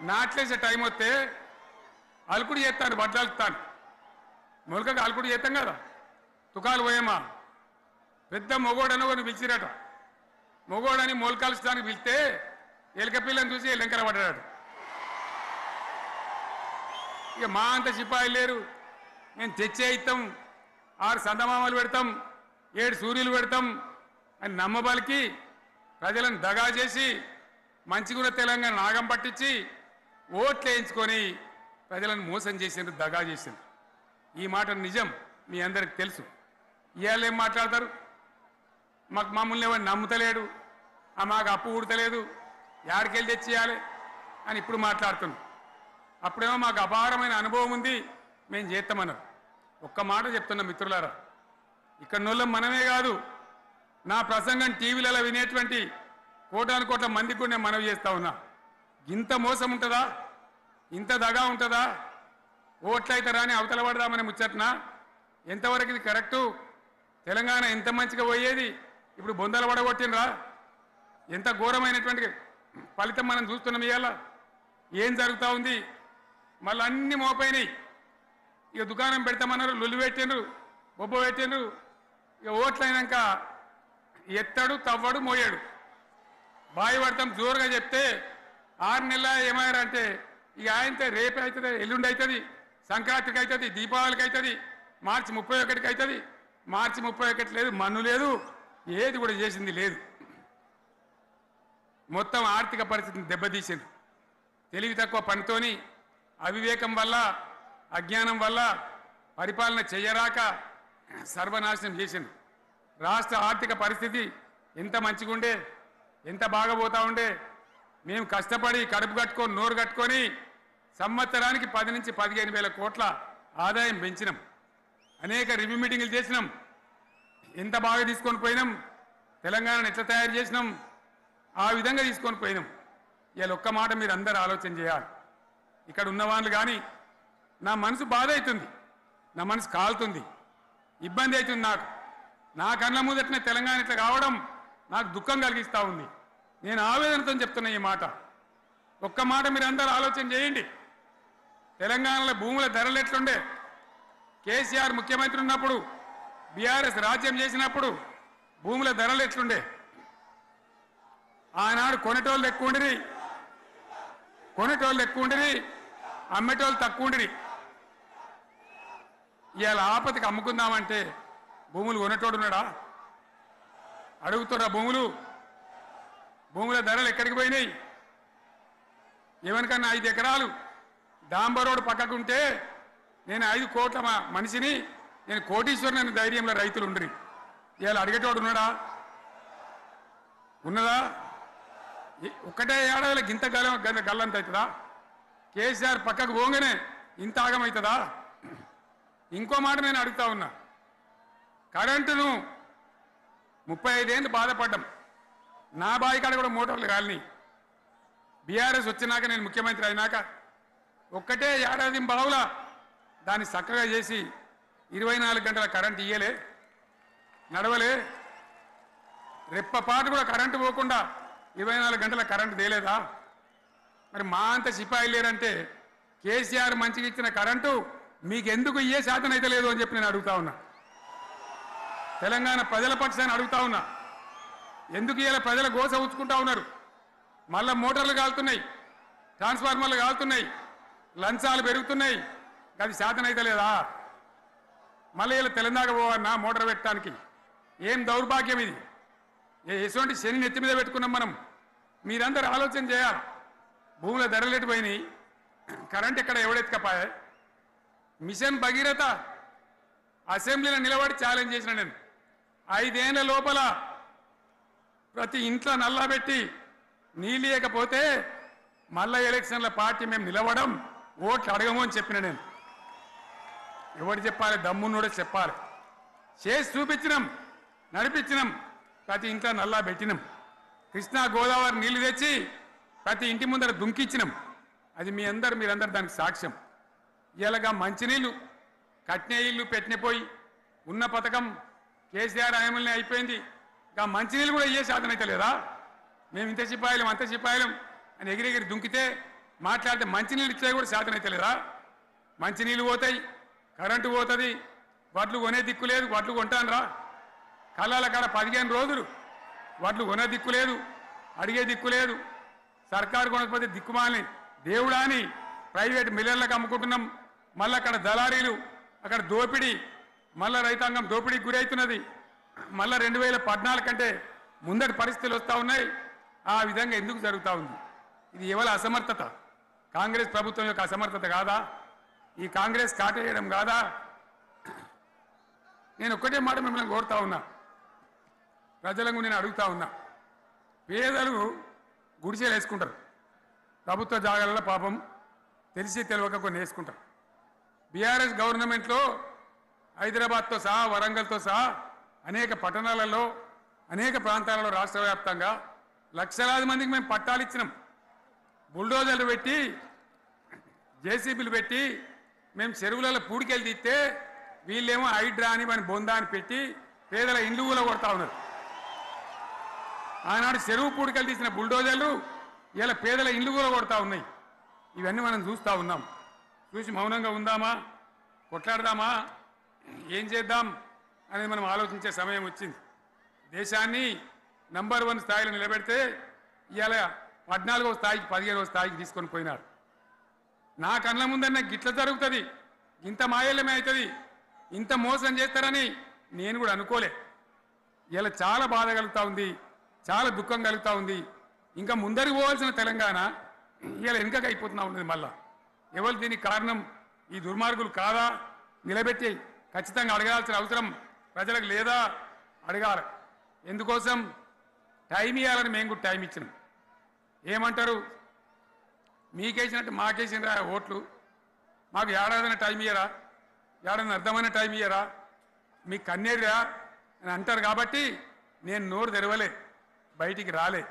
Speaker 1: నాట్లేసే టైం వస్తే అలుకుడు చేస్తాను, బడ్డాలుతాను. మొలకకు అలుకుడు చేస్తాం కదా, తుకాలు పోయేమా పెద్ద మొగోడని ఒకరిని పిలిచిరట. మొగోడని మొలకాల్చడానికి పిలిస్తే ఎలుక పిల్లని చూసి ఎల్లంకర పడ్డాడు. ఇక మా అంత సిపాయిలు లేరు, మేము తెచ్చే ఇస్తాం, 6 సందమామలు పెడతాం, 7 సూర్యులు పెడతాం అని నమ్మబలికి ప్రజలను దగా చేసి మంచిగున్న తెలంగాణ నాగం పట్టించి ఓట్లు వేయించుకొని ప్రజలను మోసం చేసిండ్రు, దగా చేసిండ్రు. ఈ మాట నిజం, మీ అందరికి తెలుసు. ఇవాళ ఏం మాట్లాడతారు, మమ్మల్ని ఎవరు నమ్ముతలేడు, మాకు అప్పు ఊడతలేదు, యాడికెళ్ళి తెచ్చేయాలి అని ఇప్పుడు మాట్లాడుతున్నాం. అప్పుడేమో మాకు అపారమైన అనుభవం ఉంది, మేము చేస్తామన్నారు. ఒక్క మాట చెప్తున్నా మిత్రులారా, ఇక్కడ నోళ్ళం మనమే కాదు, నా ప్రసంగం టీవీలలో వినేటువంటి కోటాను కోట్ల మందికి కూడా నేను మనవి చేస్తా ఉన్నా. ఇంత మోసం ఉంటుందా, ఇంత దగా ఉంటుందా? ఓట్లయితే రాని అవతల పడదామని ముచ్చట్నా? ఎంతవరకు ఇది కరెక్టు? తెలంగాణ ఎంత మంచిగా పోయేది, ఇప్పుడు బొందలు పడగొట్టినరా? ఎంత ఘోరమైనటువంటి ఫలితం మనం చూస్తున్నాం. ఇవాళ ఏం జరుగుతూ ఉంది? మళ్ళీ అన్ని మోపైనాయి. ఇక దుకాణం పెడతామన్నారు, లొల్లు పెట్టిండ్రు, బొబ్బ పెట్టిండ్రు. ఇక ఓట్లయినాక ఎత్తడు, తవ్వడు, మోయాడు. బాయి పడతాం జోరుగా చెప్తే 6 నెలల ఏమయ్యారంటే ఇక ఆయనతో రేపు అవుతుంది, ఎల్లుండి అవుతుంది, సంక్రాంతికి అవుతుంది, దీపావళికి అవుతుంది, మార్చి 31కి అవుతుంది. మార్చి 31 లేదు, మన్ను లేదు, ఏది కూడా చేసింది లేదు. మొత్తం ఆర్థిక పరిస్థితిని దెబ్బతీసింది. తెలివి తక్కువ పనితోని, అవివేకం వల్ల, అజ్ఞానం వల్ల పరిపాలన చేయరాక సర్వనాశనం చేసింది. రాష్ట్ర ఆర్థిక పరిస్థితి ఎంత మంచిగా ఉండే, ఎంత బాగా పోతా ఉండే. మేము కష్టపడి కడుపు కట్టుకొని నోరు కట్టుకొని సంవత్సరానికి 10 నుంచి 15 వేల కోట్ల ఆదాయం పెంచినాం. అనేక రివ్యూ మీటింగులు చేసినాం. ఎంత బాగా తీసుకొని పోయినాం, తెలంగాణను ఎట్లా తయారు చేసినాం, ఆ విధంగా తీసుకొని పోయినాం. ఇవాళ ఒక్క మాట మీరు అందరూ ఆలోచన చేయాలి. ఇక్కడ ఉన్న వాళ్ళు కానీ నా మనసు బాధ అవుతుంది, నా మనసు కాలుతుంది, ఇబ్బంది అవుతుంది. నా కళ్ళ ముందటనే తెలంగాణ ఇట్లా కావడం నాకు దుఃఖం కలిగిస్తూ ఉంది. నేను ఆవేదనతో చెప్తున్నా ఈ మాట. ఒక్క మాట మీరు అందరూ ఆలోచన చేయండి. తెలంగాణలో భూముల ధరలు ఎట్లుండే? కేసీఆర్ ముఖ్యమంత్రి ఉన్నప్పుడు, బీఆర్ఎస్ రాజ్యం చేసినప్పుడు భూముల ధరలు ఎట్లుండే? ఆనాడు కొనేటోళ్ళు ఎక్కువ ఉండిరి, అమ్మేటోళ్ళు తక్కువ ఉండిరి. ఇవాళ ఆపతికి అమ్ముకుందామంటే భూములు కొనేటోడు ఉన్నాడా? అడుగుతున్నా భూముల ధరలు ఎక్కడికి పోయినాయి? ఎవరికన్నా 5 ఎకరాలు డాంబర్ రోడ్డు పక్కకుంటే నేను 5 కోట్ల మనిషిని నేను కోటీశ్వరుని ధైర్యంలో రైతులు ఉండ్రి. ఇవాళ అడిగేటోడు ఉన్నాడా? ఉన్నదా? ఒక్కటే ఏడాదిలో గింత గల్లంత అవుతుందా? కేసీఆర్ పక్కకు పోగానే ఇంత ఆగమవుతుందా? ఇంకో మాట నేను అడుగుతా ఉన్నా. కరెంటును 35 ఏళ్ళు బాధపడ్డాం. నా బావి కాడ కూడా మోటార్లు కాలిని. బీఆర్ఎస్ వచ్చినాక నేను ముఖ్యమంత్రి అయినాక ఒక్కటే ఏడాది బావుల దాన్ని చక్కగా చేసి 24 గంటల కరెంటు ఇయ్యలే, నడవలే. రెప్పపాటు కూడా కరెంటు పోకుండా 24 గంటల కరెంటు తేలేదా? మరి మా అంత సిపాయిలు లేరంటే కేసీఆర్ మంచిగా ఇచ్చిన కరెంటు మీకెందుకు ఇయ్యే శాతం అయితే లేదు అని చెప్పి నేను అడుగుతా ఉన్నా. తెలంగాణ ప్రజల పక్షాన్ని అడుగుతా ఉన్నా. ఎందుకు ఇలా ప్రజల గోస ఉంచుకుంటా ఉన్నారు? మళ్ళా మోటార్లు కాలుతున్నాయి, ట్రాన్స్ఫార్మర్లు కాలుతున్నాయి, లంచాలు పెరుగుతున్నాయి. అది శాతం అయితే లేదా? మళ్ళీ ఇలా తెలంగాణ పోవన్నా మోటార్ పెట్టడానికి? ఏం దౌర్భాగ్యం ఇది! ఎటువంటి శని నెత్తి మీద పెట్టుకున్నాం మనం. మీరందరూ ఆలోచన చేయాలి. భూముల ధరలు పోయినాయి, కరెంట్ ఎక్కడ ఎవడెత్తుకపోయా? మిషన్ భగీరథ అసెంబ్లీలో నిలబడి ఛాలెంజ్ చేసిన నేను. 5 ఏళ్ల లోపల ప్రతి ఇంట్లో నల్లా పెట్టి నీళ్ళు ఇవ్వకపోతే మళ్ళా ఎలక్షన్ల పార్టీ మేము నిలవడం, ఓట్లు అడగము అని చెప్పిన నేను. ఎవరు చెప్పాలి? దమ్మున్నోడే చెప్పాలి. చేసి చూపించినాం, నడిపించినాం, ప్రతి ఇంట్లో నల్లా పెట్టినాం. కృష్ణా గోదావరి నీళ్లు తెచ్చి ప్రతి ఇంటి ముందర దుంకిచ్చినాం. అది మీరందరూ దానికి సాక్ష్యం. ఇలాగా మంచినీళ్ళు కట్నే ఇల్లు పెట్టినపోయి ఉన్న పథకం కేసీఆర్ హయాంలోనే అయిపోయింది. ఇంకా మంచినీళ్ళు కూడా ఇయ్యే శాతం అయితే లేదా? మేము ఇంత సిపాయిలం అంత సిపాయిలం అని ఎగిరెగిరి దుంకితే మాట్లాడితే మంచినీళ్ళు ఇచ్చే కూడా శాతం అయితే లేదా? మంచినీళ్ళు పోతాయి, కరెంటు పోతుంది, వడ్లు కొనే దిక్కు లేదు. వడ్లు కొంటాను రా, కళ్ళాల కాడ 15 రోజులు వడ్లు కొనే దిక్కు లేదు, అడిగే దిక్కు లేదు. సర్కారు కొనకపోతే దిక్కుమాలని దేవుడా అని ప్రైవేట్ మిల్లర్లకు అమ్ముకుంటున్నాం. మళ్ళీ అక్కడ దళారీలు, అక్కడ దోపిడీ, మళ్ళీ రైతాంగం దోపిడీకి గురవుతున్నది. మళ్ళీ 2014 కంటే ముందటి పరిస్థితులు వస్తూ ఉన్నాయి. ఆ విధంగా ఎందుకు జరుగుతూ ఉంది? ఇది ఎవరి అసమర్థత? కాంగ్రెస్ ప్రభుత్వం యొక్క అసమర్థత కాదా? ఈ కాంగ్రెస్ కాటేయడం కాదా? నేను ఒక్కటే మాట మిమ్మల్ని కోరుతా ఉన్నా, ప్రజలకు నేను అడుగుతా ఉన్నా. పేదలు గుడిసెలు వేసుకుంటారు, ప్రభుత్వ జాగాలలో పాపం తెలిసి తెలియక కొన్ని వేసుకుంటారు. బీఆర్ఎస్ గవర్నమెంట్లో హైదరాబాద్తో సహా, వరంగల్తో సహా అనేక పట్టణాలలో, అనేక ప్రాంతాలలో రాష్ట్ర వ్యాప్తంగా లక్షలాది మందికి మేము పట్టాలు ఇచ్చినాం. బుల్డోజర్లు పెట్టి, జేసీబీలు పెట్టి మేము చెరువులలో పూడికెళ్ళి తీస్తే వీళ్ళేమో హైడ్రా అని మన బొందా అని పెట్టి పేదల ఇండ్లు కూడా కొడతా ఉన్నారు. ఆనాడు చెరువు పూడికెళ్ళి తీసిన బుల్డోజర్లు ఇలా పేదల ఇండ్లు కూడా కొడతా ఉన్నాయి. ఇవన్నీ మనం చూస్తూ ఉన్నాం. చూసి మౌనంగా ఉందామా, కొట్లాడదామా, ఏం చేద్దాం అనేది మనం ఆలోచించే సమయం వచ్చింది. దేశాన్ని నంబర్ 1 స్థాయిలో నిలబెడితే ఇవాళ 14వ స్థాయికి 15వ స్థాయికి తీసుకొని పోయినారు. నా కళ్ళ ముందన్న గిట్ల జరుగుతుంది, ఇంత మాయల్యమే అవుతుంది, ఇంత మోసం చేస్తారని నేను కూడా అనుకోలే. ఇలా చాలా బాధ కలుగుతూ ఉంది, చాలా దుఃఖం కలుగుతూ ఉంది. ఇంకా ముందరికి పోవాల్సిన తెలంగాణ ఇలా వెనుకకు అయిపోతున్నా ఉన్నది. మళ్ళా ఎవరు దీనికి కారణం? ఈ దుర్మార్గులు కాదా? నిలబెట్టి ఖచ్చితంగా అడగాల్సిన అవసరం ప్రజలకు లేదా? అడగాలి. ఎందుకోసం? టైం ఇవ్వాలని మేము కూడా టైం ఇచ్చినాం. ఏమంటారు? మీకేసినట్టు మాకేసినరా ఓట్లు, మాకు ఏడాదైనా టైం ఇయ్యరా, ఏడాది అర్థమైన టైం ఇయ్యరా, మీకు కన్నేరురా అని అంటారు. కాబట్టి నేను నోరు తెరవలే, బయటికి రాలే.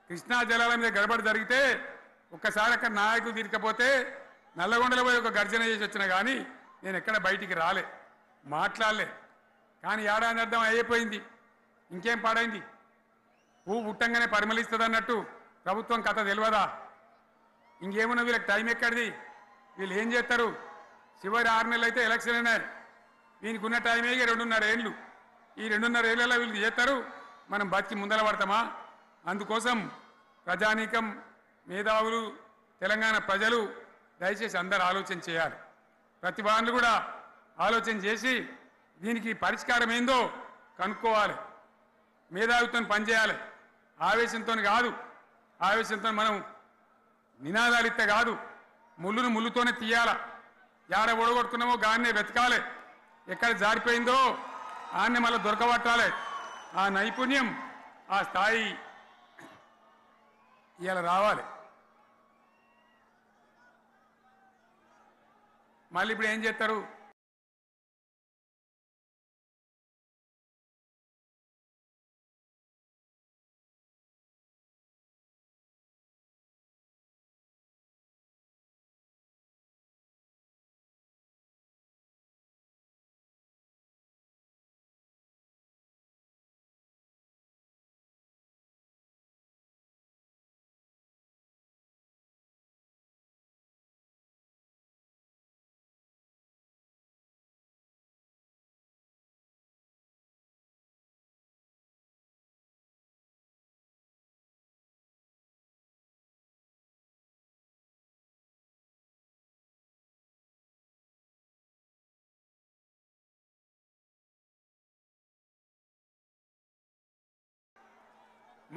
Speaker 1: కృష్ణా జలాల మీద గడబడి జరిగితే ఒక్కసారి అక్కడ నాయకులు తీరకపోతే నల్లగొండలో పోయి ఒక గర్జన చేసి వచ్చినా కానీ నేను ఎక్కడ బయటికి రాలే, మాట్లాడలే. కానీ ఏడాది అర్థం అయిపోయింది, ఇంకేం పాడైంది? పువ్వు పుట్టంగానే పరిమళిస్తుంది అన్నట్టు ప్రభుత్వం కథ తెలియదా? ఇంకేమున్నా వీళ్ళకి టైం ఎక్కడిది? వీళ్ళు ఏం చేస్తారు? చివరి 6 నెలలు అయితే ఎలక్షన్ అయినాయి. వీనికి ఉన్న టైమే 2.5 ఏళ్ళు. ఈ 2.5 ఏళ్ళలో వీళ్ళు చేస్తారు, మనం బతికి ముందర పడతామా? అందుకోసం ప్రజానీకం, మేధావులు, తెలంగాణ ప్రజలు దయచేసి అందరూ ఆలోచన చేయాలి. ప్రతి వాళ్ళు కూడా ఆలోచన చేసి దీనికి పరిష్కారం ఏందో కనుక్కోవాలి. మేధావితో పనిచేయాలి, ఆవేశంతో కాదు. ఆవేశంతో మనం నినాదాలు ఇస్తే కాదు, ముళ్ళును ముళ్ళుతోనే తీయాల. ఏడ ఓడగొడుతున్నామో గాన్నే వెతకాలి, ఎక్కడ జారిపోయిందో ఆన్ని మళ్ళీ దొరకబట్టాలి. ఆ నైపుణ్యం ఆ స్థాయి ఇలా రావాలి. మళ్ళీ ఇప్పుడు ఏం చేస్తారు?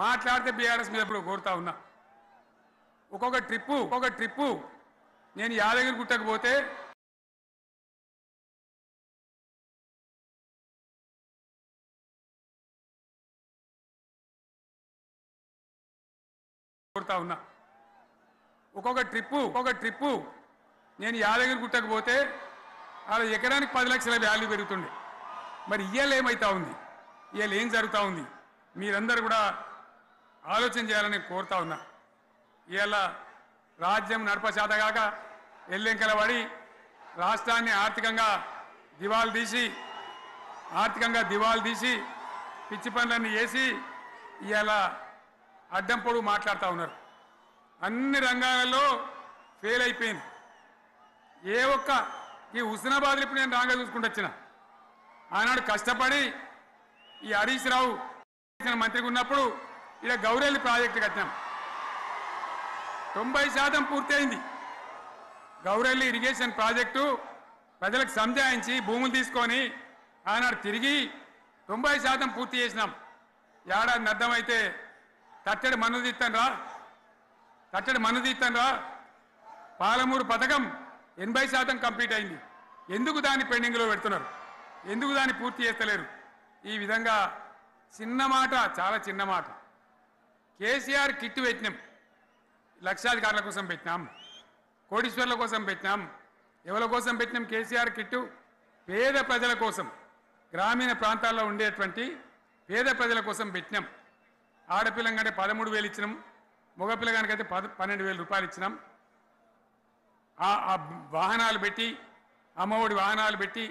Speaker 1: మాట్లాడితే బీఆర్ఎస్ మీద ఇప్పుడు కోరుతా ఉన్నా. ఒక్కొక్క ట్రిప్పు నేను యాదగిరి గుట్టకు పోతే కోరుతా ఉన్నా. ఒక్కొక్క ట్రిప్పు నేను యాదగిరి గుట్టకు పోతే అలా ఎకరానికి 10 లక్షల వాల్యూ పెరుగుతుండే. మరి ఇవాళ ఏమవుతా ఉంది? ఇవాళ ఏం జరుగుతూ ఉంది? మీరందరూ కూడా ఆలోచన చేయాలని కోరుతా ఉన్నా. ఇవాళ రాజ్యం నడపచేతగాక ఎల్లెంకల పడి రాష్ట్రాన్ని ఆర్థికంగా దివాలు తీసి పిచ్చి పనులన్నీ చేసి ఇవాళ అడ్డం పొడుగు మాట్లాడుతూ ఉన్నారు. అన్ని రంగాలలో ఫెయిల్ అయిపోయింది. ఏ ఒక్క ఈ హుస్నాబాద్లో ఇప్పుడు నేను రాగా చూసుకుంటూ వచ్చిన ఆనాడు కష్టపడి ఈ హరీష్ రావు మంత్రిగా ఉన్నప్పుడు ఇలా గౌరెల్లి ప్రాజెక్టు కట్టాం. 90% పూర్తయింది. గౌరెల్లి ఇరిగేషన్ ప్రాజెక్టు ప్రజలకు సంజాయించి భూములు తీసుకొని ఆనాడు తిరిగి 90% పూర్తి చేసినాం. ఏడాది అర్థమైతే తట్టడి మన్ను తీస్తాను రా. పాలమూరు పథకం 80% కంప్లీట్ అయింది. ఎందుకు దాన్ని పెండింగ్లో పెడుతున్నారు? ఎందుకు దాన్ని పూర్తి చేస్తలేరు? ఈ విధంగా చిన్న మాట, చాలా చిన్న మాట. కేసీఆర్ కిట్టు పెట్టినాం. లక్షాధికారుల కోసం పెట్టినాం, కోటీశ్వర్ల కోసం పెట్టినాం. ఎవరి కోసం పెట్టినాం కేసీఆర్ కిట్టు? పేద ప్రజల కోసం, గ్రామీణ ప్రాంతాల్లో ఉండేటువంటి పేద ప్రజల కోసం పెట్టినాం. ఆడపిల్లగాంటే 13,000 ఇచ్చినాం, మగపిల్లగానికైతే 12,000 రూపాయలు ఇచ్చినాం. ఆ వాహనాలు పెట్టి, అమ్మఒడి వాహనాలు పెట్టి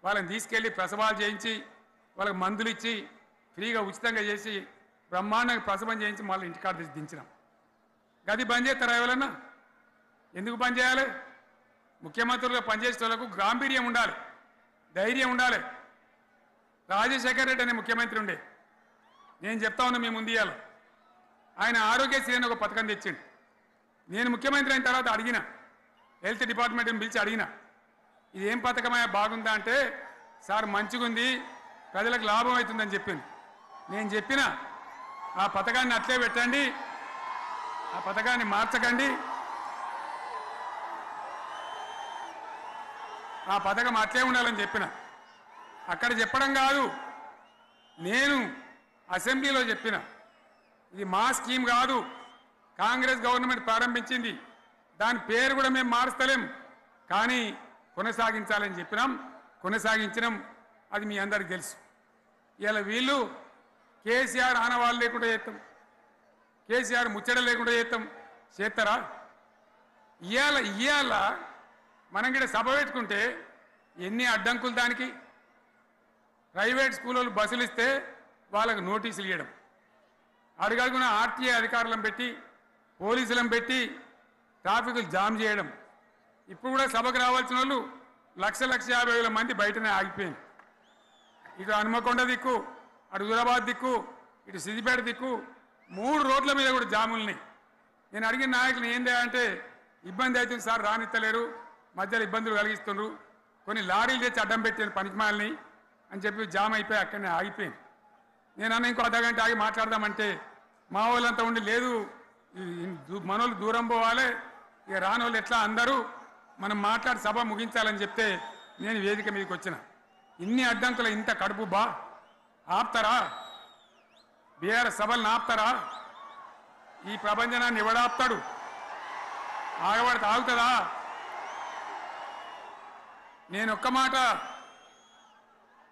Speaker 1: వాళ్ళని తీసుకెళ్ళి ప్రసవాలు చేయించి వాళ్ళకి మందులు ఇచ్చి ఫ్రీగా ఉచితంగా చేసి బ్రహ్మాండంగా ప్రసవం చేయించి మళ్ళీ ఇంటికాడ దించినాం. గది బంద్ చేస్తారా ఎవరన్నా? ఎందుకు బంద్ చేయాలి? ముఖ్యమంత్రులుగా పనిచేసే వాళ్ళకు గాంభీర్యం ఉండాలి, ధైర్యం ఉండాలి. రాజశేఖర్ రెడ్డి అనే ముఖ్యమంత్రి ఉండే, నేను చెప్తా ఉన్నా మీ ముందు ఇయ్యాలి. ఆయన ఆరోగ్యశ్రీ అని ఒక పథకం తెచ్చిండు. నేను ముఖ్యమంత్రి అయిన తర్వాత అడిగిన, హెల్త్ డిపార్ట్మెంట్ని పిలిచి అడిగిన, ఇదేం పథకమయ్యా బాగుందా అంటే, సార్ మంచిగుంది, ప్రజలకు లాభం అవుతుందని చెప్పింది. నేను చెప్పిన ఆ పథకాన్ని అట్లే పెట్టండి, ఆ పథకాన్ని మార్చకండి, ఆ పథకం అట్లే ఉండాలని చెప్పిన. అక్కడ చెప్పడం కాదు, నేను అసెంబ్లీలో చెప్పిన, ఇది మా స్కీమ్ కాదు, కాంగ్రెస్ గవర్నమెంట్ ప్రారంభించింది, దాని పేరు కూడా మేము మారుస్తలేం, కానీ కొనసాగించాలని చెప్పినాం, కొనసాగించినాం. అది మీ అందరికి తెలుసు. ఇలా వీళ్ళు కేసీఆర్ ఆనవాళ్ళు లేకుండా చేస్తాం, కేసీఆర్ ముచ్చట లేకుండా చేస్తారా? ఇవాళ మనం కూడా సభ పెట్టుకుంటే ఎన్ని అడ్డంకులు దానికి. ప్రైవేట్ స్కూళ్ళు బస్సులు ఇస్తే వాళ్ళకు నోటీసులు ఇవ్వడం, అడుగడుగున ఆర్టీఏ అధికారులను పెట్టి పోలీసులను పెట్టి ట్రాఫిక్లు జామ్ చేయడం. ఇప్పుడు కూడా సభకు రావాల్సిన వాళ్ళు 1,50,000 మంది బయటనే ఆగిపోయింది. ఇటు హనుమకొండ దిక్కు, అటు హుజరాబాద్ దిక్కు, ఇటు సిద్దిపేట దిక్కు 3 రోడ్ల మీద కూడా జాములున్నాయి. నేను అడిగిన నాయకులు ఏంది అంటే, ఇబ్బంది అవుతుంది సార్, రానిత్తలేరు, మధ్యలో ఇబ్బందులు కలిగిస్తున్నారు, కొన్ని లారీలు తెచ్చి అడ్డం పెట్టాను పనికిమాలని అని చెప్పి జామ్ అయిపోయి అక్కడనే ఆగిపోయింది. నేను అన్న ఇంకో అర్ధగంట ఆగి మాట్లాడదామంటే మా వాళ్ళంతా ఉండి, లేదు మనోళ్ళు దూరం పోవాలి, ఇక రానోళ్ళు ఎట్లా అందరూ మనం మాట్లాడి సభ ముగించాలని చెప్తే నేను వేదిక మీదకి వచ్చిన. ఇన్ని అడ్డంకులు ఇంత కడుపు బా ఆపుతారా? బీఆర్ఎస్ సభలను ఆపుతారా? ఈ ప్రపంచనాన్ని ఎవడాపుతాడు? ఆగబడితే ఆగుతుందా? నేను ఒక్క మాట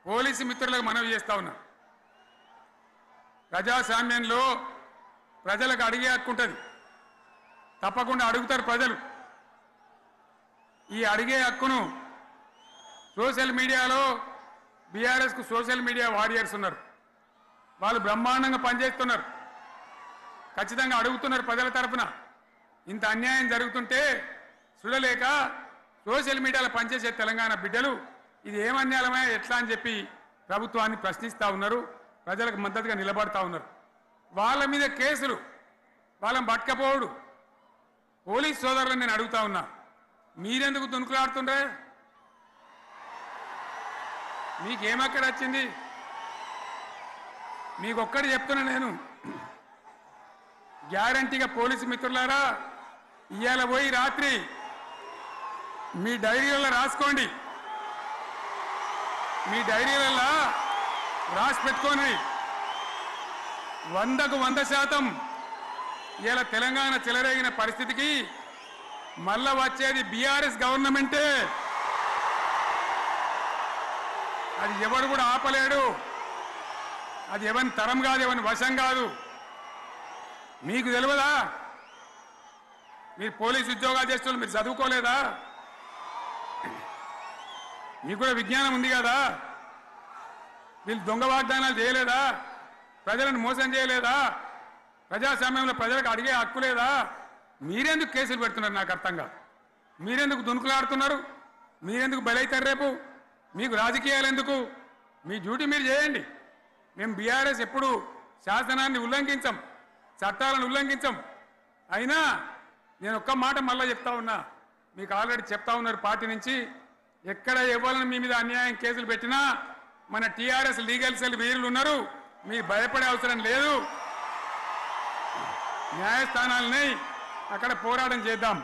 Speaker 1: పోలీసు మిత్రులకు మనవి చేస్తా ఉన్నా. ప్రజాస్వామ్యంలో ప్రజలకు అడిగే హక్కు ఉంటుంది, తప్పకుండా అడుగుతారు ప్రజలు. ఈ అడిగే హక్కును సోషల్ మీడియాలో బీఆర్ఎస్కు సోషల్ మీడియా వారియర్స్ ఉన్నారు, వాళ్ళు బ్రహ్మాండంగా పనిచేస్తున్నారు, ఖచ్చితంగా అడుగుతున్నారు ప్రజల తరఫున. ఇంత అన్యాయం జరుగుతుంటే చూడలేక సోషల్ మీడియాలో పనిచేసే తెలంగాణ బిడ్డలు ఇది ఏమన్యాయమే ఎట్లా అని చెప్పి ప్రభుత్వాన్ని ప్రశ్నిస్తూ ఉన్నారు, ప్రజలకు మద్దతుగా నిలబడతా ఉన్నారు. వాళ్ళ మీద కేసులు, వాళ్ళని పట్టుకపోవడు. పోలీస్ సోదరులను నేను అడుగుతా ఉన్నా, మీరెందుకు దునుకులాడుతుండ్రే? మీకేమక్కడ వచ్చింది? మీకొక్కటి చెప్తున్నా నేను, గ్యారంటీగా పోలీసు మిత్రులారా, ఇవాళ పోయి రాత్రి మీ డైరీలలో రాసుకోండి, మీ డైరీలలో రాసి పెట్టుకోండి. 100కు 100% ఇలా తెలంగాణ చెలరేగిన పరిస్థితికి మళ్ళా వచ్చేది బీఆర్ఎస్ గవర్నమెంటే. అది ఎవడు కూడా ఆపలేడు. అది ఎవరి తరం కాదు, ఎవరి వశం కాదు. మీకు తెలియదా? మీరు పోలీసు ఉద్యోగాలు చేస్తున్నారు, మీరు చదువుకోలేదా? మీకు కూడా విజ్ఞానం ఉంది కదా? వీళ్ళు దొంగ వాగ్దానాలు చేయలేదా? ప్రజలను మోసం చేయలేదా? ప్రజాస్వామ్యంలో ప్రజలకు అడిగే హక్కు లేదా? మీరెందుకు కేసులు పెడుతున్నారు? నాకు అర్థం కాదు. మీరెందుకు దునుకులాడుతున్నారు? మీరెందుకు బలైతారు? రేపు మీకు రాజకీయాలు ఎందుకు? మీ డ్యూటీ మీరు చేయండి. మేము బీఆర్ఎస్ ఎప్పుడు శాసనాన్ని ఉల్లంఘించం, చట్టాలను ఉల్లంఘించం. అయినా నేను ఒక్క మాట మళ్ళీ చెప్తా ఉన్నా, మీకు ఆల్రెడీ చెప్తా ఉన్నారు పార్టీ నుంచి, ఎక్కడ ఎవరిని మీ మీద అన్యాయం కేసులు పెట్టినా మన టీఆర్ఎస్ లీగల్ సెల్ వీరులు ఉన్నారు, మీరు భయపడే అవసరం లేదు. న్యాయస్థానాలని అక్కడ పోరాటం చేద్దాం.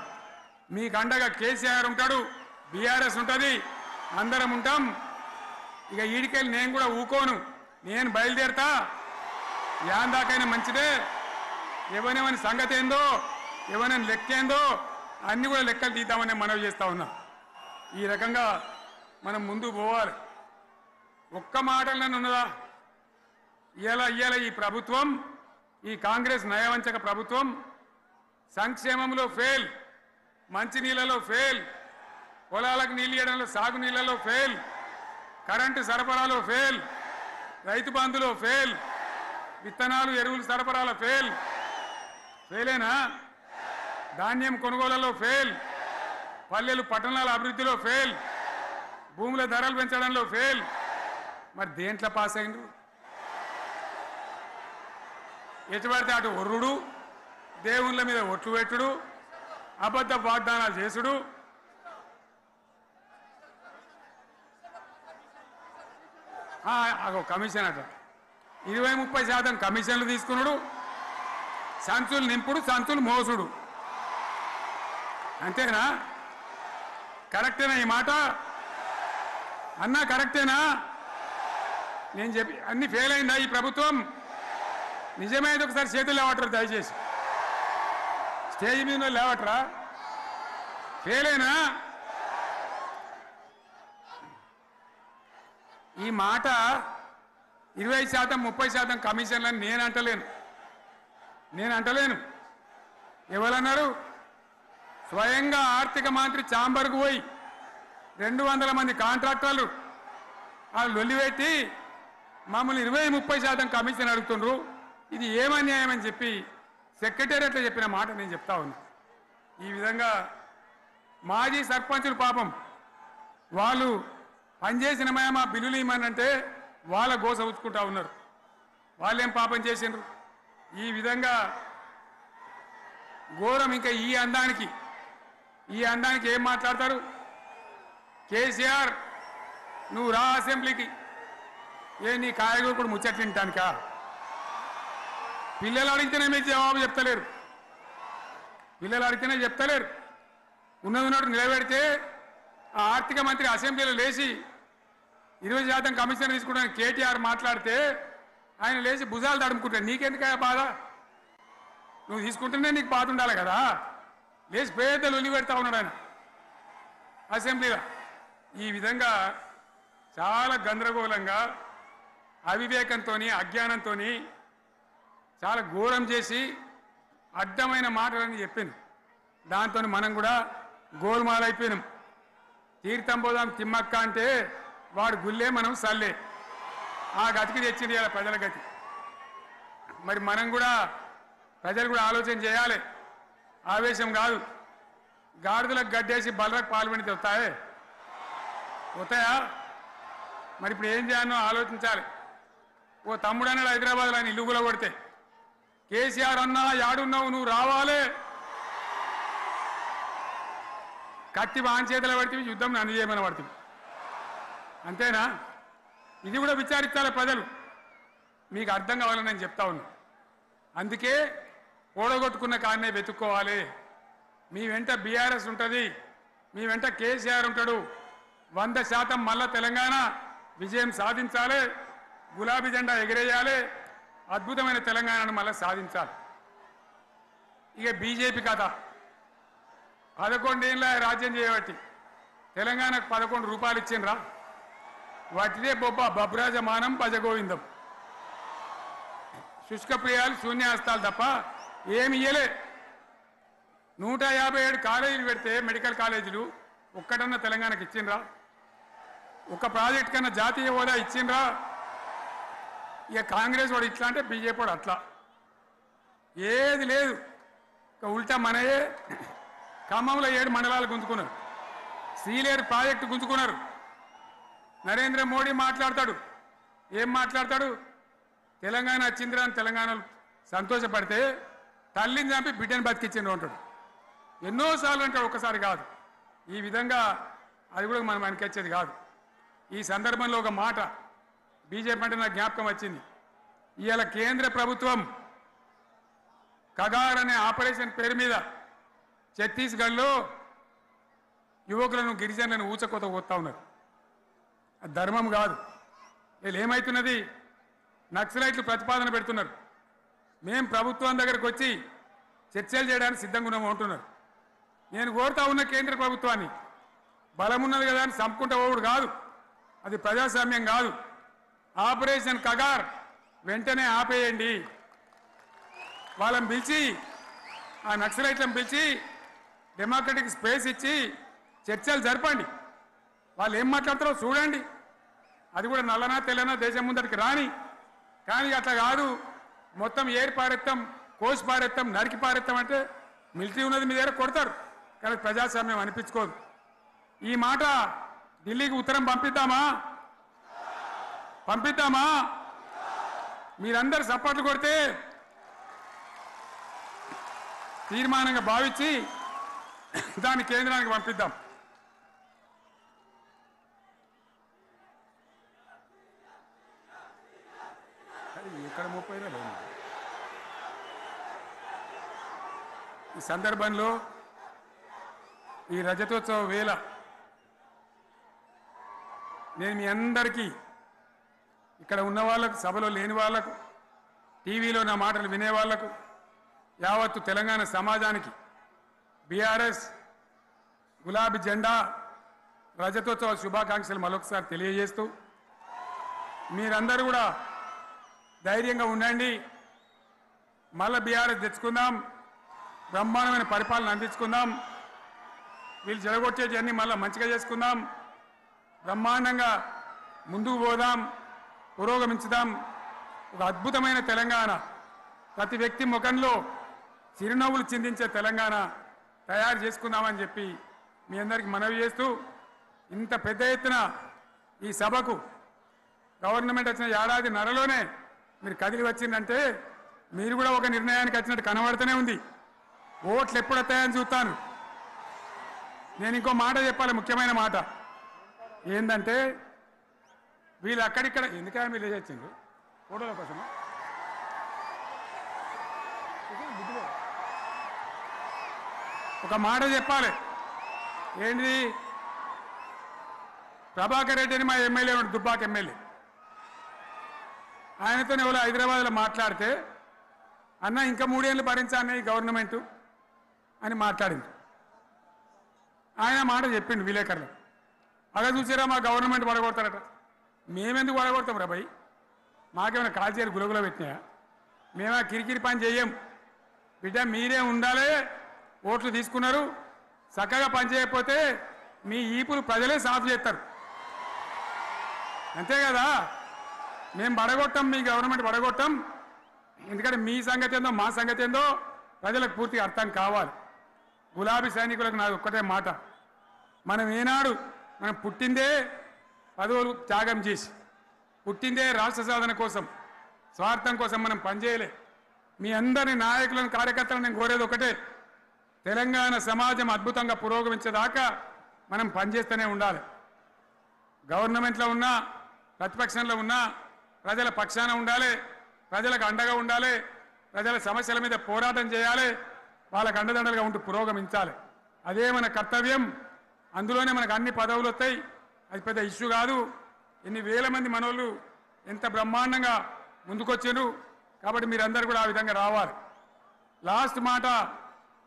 Speaker 1: మీకు అండగా కేసీఆర్ ఉంటాడు, బీఆర్ఎస్ ఉంటుంది, అందరం ఉంటాం. ఇక ఈడికెళ్ళి నేను కూడా ఊకోను, నేను బయలుదేరుతా. యాందాకైనా మంచిదే. ఎవరెవరి సంగతి ఏందో, ఎవరైనా లెక్కేందో అన్ని కూడా లెక్కలు తీద్దామని మనవి చేస్తా ఉన్నా. ఈ రకంగా మనం ముందు పోవాలి. ఒక్క మాటలను ఉన్నదా? ఇవాళ ఈ ప్రభుత్వం, ఈ కాంగ్రెస్ నయవంచక ప్రభుత్వం సంక్షేమంలో ఫెయిల్, మంచినీళ్ళలో ఫెయిల్, పొలాలకు నీళ్ళు ఇవ్వడంలో, సాగు నీళ్లలో ఫెయిల్, కరెంటు సరఫరాలో ఫెయిల్, రైతు బంధులో ఫెయిల్, విత్తనాలు ఎరువులు సరఫరాలో ఫెయిల్. ఫెయిలేనా? ధాన్యం కొనుగోళ్లలో ఫెయిల్, పల్లెలు పట్టణాల అభివృద్ధిలో ఫెయిల్, భూముల ధరలు పెంచడంలో ఫెయిల్. మరి దేంట్లో పాస్ అయిండు? ఎటు పడితే అటు ఒర్రుడు, దేవుళ్ళ మీద ఒట్లు పెట్టుడు, అబద్ధ వాగ్దానాలు చేసుడు. కమిషన్ అట 20-30% కమిషన్లు తీసుకున్నాడు, సంచులు నింపుడు, సంచులు మోసుడు. అంతేనా? కరెక్టేనా ఈ మాట? అన్నా కరెక్టేనా? నేను చెప్పి అన్ని ఫెయిల్ అయిందా ఈ ప్రభుత్వం? నిజమైతే ఒకసారి చేతులు లేవటరు దయచేసి. స్టేజ్ మీద లేవటరా? ఫెయిలేనా? ఈ మాట 20%, 30% కమిషన్లని నేను అంటలేను. ఎవరన్నారు? స్వయంగా ఆర్థిక మంత్రి ఛాంబర్కు పోయి 200 మంది కాంట్రాక్టర్లు వాళ్ళు లొల్లిపెట్టి మమ్మల్ని 20-30% కమిషన్ అడుగుతుండ్రు, ఇది ఏమన్యాయం అని చెప్పి సెక్రటేరియట్లో చెప్పిన మాట నేను చెప్తా ఉన్నా. ఈ విధంగా మాజీ సర్పంచులు పాపం వాళ్ళు పనిచేసిన మా బిల్లులు ఇవ్వమంటే వాళ్ళ గోస ఉచ్చుకుంటా ఉన్నారు. వాళ్ళేం పాపం చేసిండ్రు? ఈ విధంగా ఘోరం. ఇంకా ఈ అందానికి ఏం మాట్లాడతారు? కేసీఆర్ నువ్వు రా అసెంబ్లీకి, నీ కాయగూరు ముచ్చట్లు తింటానికా? పిల్లలు అడిగితేనే మీరు జవాబు చెప్తలేరు, ఉన్నట్టు నిలబెడితే ఆ ఆర్థిక మంత్రి అసెంబ్లీలో లేచి 20% కమిషన్ తీసుకుంటాను కేటీఆర్ మాట్లాడితే ఆయన లేచి భుజాలు తడుముకుంటాడు. నీకెందుకయ్యా బాధ? నువ్వు తీసుకుంటేనే నీకు బాధ ఉండాలి కదా. లేచి పేదలు ఉల్లి పెడతా ఉన్నాడు ఆయన అసెంబ్లీలో. ఈ విధంగా చాలా గందరగోళంగా అవివేకంతో అజ్ఞానంతో చాలా ఘోరం చేసి అడ్డమైన మాటలని చెప్పింది. దాంతో మనం కూడా గోల్మాలైపోయినాం. తీర్థం పోదాం తిమ్మక్క అంటే వాడు గుల్లే మనం సల్లే. ఆ గతికి తెచ్చింది ఇలా ప్రజల గతి. మరి మనం కూడా ప్రజలు కూడా ఆలోచన చేయాలి. ఆవేశం కాదు. గాడిదలకు గడ్డేసి బలరకు పాల్పడితే వస్తాయా? మరి ఇప్పుడు ఏం చేయాలో ఆలోచించాలి. ఓ తమ్ముడు అన్నాడు హైదరాబాద్లో, ఆయన ఇల్లు కూడా కొడితే, కేసీఆర్ అన్నా యాడున్నావు నువ్వు రావాలి, కత్తి వాన్ చేతిలో పడితే యుద్ధం నన్ను చేయమని పడుతుంది. అంతేనా? ఇది కూడా విచారించాలి ప్రజలు. మీకు అర్థం కావాలని నేను చెప్తా ఉన్నా. అందుకే ఓడగొట్టుకున్న కారణే వెతుక్కోవాలి. మీ వెంట బీఆర్ఎస్ ఉంటుంది, మీ వెంట కేసీఆర్ ఉంటాడు. 100% మళ్ళా తెలంగాణ విజయం సాధించాలి, గులాబీ జెండా ఎగిరేయాలి, అద్భుతమైన తెలంగాణను మళ్ళీ సాధించాలి. ఇక బీజేపీ కథ 11 ఏళ్ళ రాజ్యం చేయబట్టి తెలంగాణకు 11 రూపాయలు ఇచ్చిండ్రా? వాటిదే బబ్రాజమానం భజగోవిందం. శుష్క ప్రియాలు శూన్యాస్తాలు తప్ప ఏమి ఇయ్యలే. 157 కాలేజీలు పెడితే మెడికల్ కాలేజీలు ఒక్కటన్నా తెలంగాణకు ఇచ్చిండ్రా? ఒక ప్రాజెక్ట్ కన్నా జాతీయ హోదా ఇచ్చిండ్రా? ఇక కాంగ్రెస్ వాడు ఇట్లా అంటే బీజేపీ వాడు అట్లా. ఏది లేదు. ఇక ఉల్టా మనయే ఖమ్మంలో 7 మండలాలు గుంజుకున్నారు. సీలేరు ప్రాజెక్టు గుంజుకున్నారు. నరేంద్ర మోడీ మాట్లాడతాడు. ఏం మాట్లాడతాడు? తెలంగాణ వచ్చిందిరా అని తెలంగాణలో సంతోషపడితే తల్లిని చంపి బిడ్డను బతికిచ్చిండ్రు అంటాడు. ఎన్నోసార్లు అంటాడు, ఒక్కసారి కాదు. ఈ విధంగా అది కూడా మనం వెనకొచ్చేది కాదు. ఈ సందర్భంలో ఒక మాట బీజేపీ అంటే నాకు జ్ఞాపకం వచ్చింది. ఇవాళ కేంద్ర ప్రభుత్వం కగార్ అనే ఆపరేషన్ పేరు మీద ఛత్తీస్గఢ్లో యువకులను గిరిజనులను ఊచకోత పోతా ఉన్నారు. అది ధర్మం కాదు. వీళ్ళు ఏమవుతున్నది? నక్సలైట్లు ప్రతిపాదన పెడుతున్నారు. మేం ప్రభుత్వం దగ్గరకు వచ్చి చర్చలు చేయడానికి సిద్ధంగా ఉన్నాము అంటున్నారు. నేను కోరుతా ఉన్న కేంద్ర ప్రభుత్వాన్ని, బలం ఉన్నది కదా అని చంపుకుంటా పోవుడు కాదు, అది ప్రజాస్వామ్యం కాదు. ఆపరేషన్ కగార్ వెంటనే ఆపేయండి. వాళ్ళని పిలిచి, ఆ నక్సలైట్లను పిలిచి డెమోక్రటిక్ స్పేస్ ఇచ్చి చర్చలు జరపండి. వాళ్ళు ఏం మాట్లాడతారో చూడండి. అది కూడా నల్లనా తెల్లనా దేశం ముందరికి రాని. కానీ అట్లా కాదు, మొత్తం ఏరి పారెత్తాం, కోసి పారెత్తాం, నరికి పారెత్తాం అంటే మిలిటరీ ఉన్నది మీ దగ్గర కొడతారు. కానీ ప్రజాస్వామ్యం అనిపించుకోదు. ఈ మాట ఢిల్లీకి ఉత్తరం పంపిద్దామా? మీరందరూ సపోర్ట్లు కొడితే తీర్మానంగా భావించి దాన్ని కేంద్రానికి పంపిద్దాం. ఎక్కడ 30 లేదు. ఈ సందర్భంలో ఈ రజతోత్సవ వేళ నేను మీ అందరికీ, ఇక్కడ ఉన్న వాళ్ళకు, సభలో లేని వాళ్లకు, టీవీలో నా మాటలు వినే వాళ్లకు, యావత్తు తెలంగాణ సమాజానికి బీఆర్ఎస్ గులాబీ జెండా రజతోత్సవ శుభాకాంక్షలు మరొకసారి తెలియజేస్తూ, మీరందరూ కూడా ధైర్యంగా ఉండండి. మళ్ళీ బీఆర్ఎస్ తెచ్చుకుందాం, బ్రహ్మాండమైన పరిపాలన అందించుకుందాం. వీళ్ళు జరగొట్టేవన్నీ మళ్ళీ మంచిగా చేసుకుందాం. బ్రహ్మాండంగా ముందుకు పోదాం, పురోగమించుదాం. ఒక అద్భుతమైన తెలంగాణ, ప్రతి వ్యక్తి ముఖంలో చిరునవ్వులు చిందించే తెలంగాణ తయారు చేసుకుందామని చెప్పి మీ అందరికీ మనవి చేస్తూ, ఇంత పెద్ద ఎత్తున ఈ సభకు గవర్నమెంట్ వచ్చిన ఏడాది నరలోనే మీరు కదిలి వచ్చిందంటే మీరు కూడా ఒక నిర్ణయానికి వచ్చినట్టు కనబడుతూనే ఉంది. ఓట్లు ఎప్పుడు వస్తాయని చూస్తాను. నేను ఇంకో మాట చెప్పాలి, ముఖ్యమైన మాట ఏంటంటే, వీళ్ళు అక్కడిక్కడ ఎందుకని మీరు వచ్చిండ్రు ఫోటోల కోసమా? ఒక మాట చెప్పాలి. ఏంటి? ప్రభాకర్ రెడ్డి అని మా ఎమ్మెల్యే దుబ్బాక ఎమ్మెల్యే, ఆయనతో ఎవరో హైదరాబాద్లో మాట్లాడితే అన్న ఇంకా 3 ఏళ్ళు భరించాలన్న ఈ గవర్నమెంటు అని మాట్లాడింది. ఆయన మాట చెప్పిండు విలేకరులు. అలా చూసారా మా గవర్నమెంట్ పడగొడతారట. మేమెందుకు పడగొడతాం రా భయ్? మాకేమైనా కాల్చేరు గులగుల పెట్టినాయా? మేమా కిరికిరి పని చెయ్యం బిడ్డ, మీరే ఉండాలి. ఓట్లు తీసుకున్నారు, చక్కగా పని చేయకపోతే మీ ఈపులు ప్రజలే సాఫ్ చేస్తారు, అంతే కదా. మేము పడగొట్టాం, మీ గవర్నమెంట్ పడగొట్టాం. ఎందుకంటే మీ సంగతి ఏందో మా సంగతి ఏందో ప్రజలకు పూర్తిగా అర్థం కావాలి. గులాబీ సైనికులకు నాది ఒక్కటే మాట, మనం ఏనాడు మనం పుట్టిందే పదవులు త్యాగం చేసి, పుట్టిందే రాష్ట్ర సాధన కోసం, స్వార్థం కోసం మనం పనిచేయలే. మీ అందరి నాయకులను కార్యకర్తలను నేను కోరేది ఒకటే, తెలంగాణ సమాజం అద్భుతంగా పురోగమించేదాకా మనం పనిచేస్తూనే ఉండాలి. గవర్నమెంట్లో ఉన్నా ప్రతిపక్షంలో ఉన్నా ప్రజల పక్షాన ఉండాలి, ప్రజలకు అండగా ఉండాలి, ప్రజల సమస్యల మీద పోరాటం చేయాలి, వాళ్ళకు అండదండలుగా ఉంటూ పురోగమించాలి. అదే మన కర్తవ్యం. అందులోనే మనకు అన్ని పదవులు వస్తాయి, అది పెద్ద ఇష్యూ కాదు. ఎన్ని వేల మంది మనోళ్ళు ఎంత బ్రహ్మాండంగా ముందుకొచ్చారు. కాబట్టి మీరందరూ కూడా ఆ విధంగా రావాలి. లాస్ట్ మాట,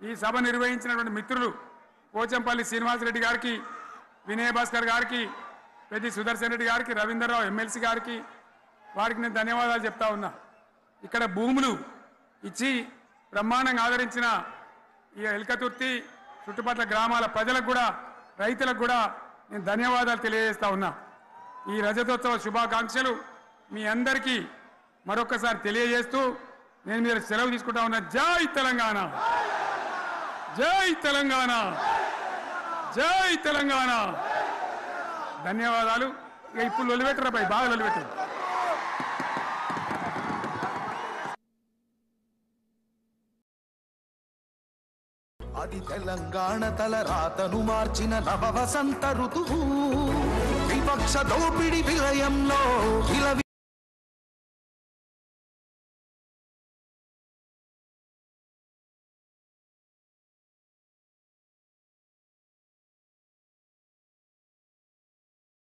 Speaker 1: ఈ సభ నిర్వహించినటువంటి మిత్రులు పోచంపల్లి శ్రీనివాసరెడ్డి గారికి, వినయ్ భాస్కర్ గారికి, పెద్ది సుదర్శన్ రెడ్డి గారికి, రవీంద్రరావు ఎమ్మెల్సీ గారికి, వారికి నేను ధన్యవాదాలు చెప్తా ఉన్నా. ఇక్కడ భూములు ఇచ్చి బ్రహ్మాండంగా ఆదరించిన ఈ ఎల్కతుర్తి చుట్టుపక్కల గ్రామాల ప్రజలకు కూడా, రైతులకు కూడా నేను ధన్యవాదాలు తెలియజేస్తా ఉన్నా. ఈ రజతోత్సవ శుభాకాంక్షలు మీ అందరికీ మరొకసారి తెలియజేస్తూ నేను మీరు సెలవు తీసుకుంటా ఉన్నా. జై తెలంగాణ, జై తెలంగాణ, జై తెలంగాణ. ధన్యవాదాలు. ఇక ఇప్పుడు లొలిపెట్టరా పై, బాగా లొలిపెట్టారు.
Speaker 2: అది తెలంగాణ తల రాతను మార్చిన నవ వసంత ఋతువు. విపక్ష దోపిడి విలయంలో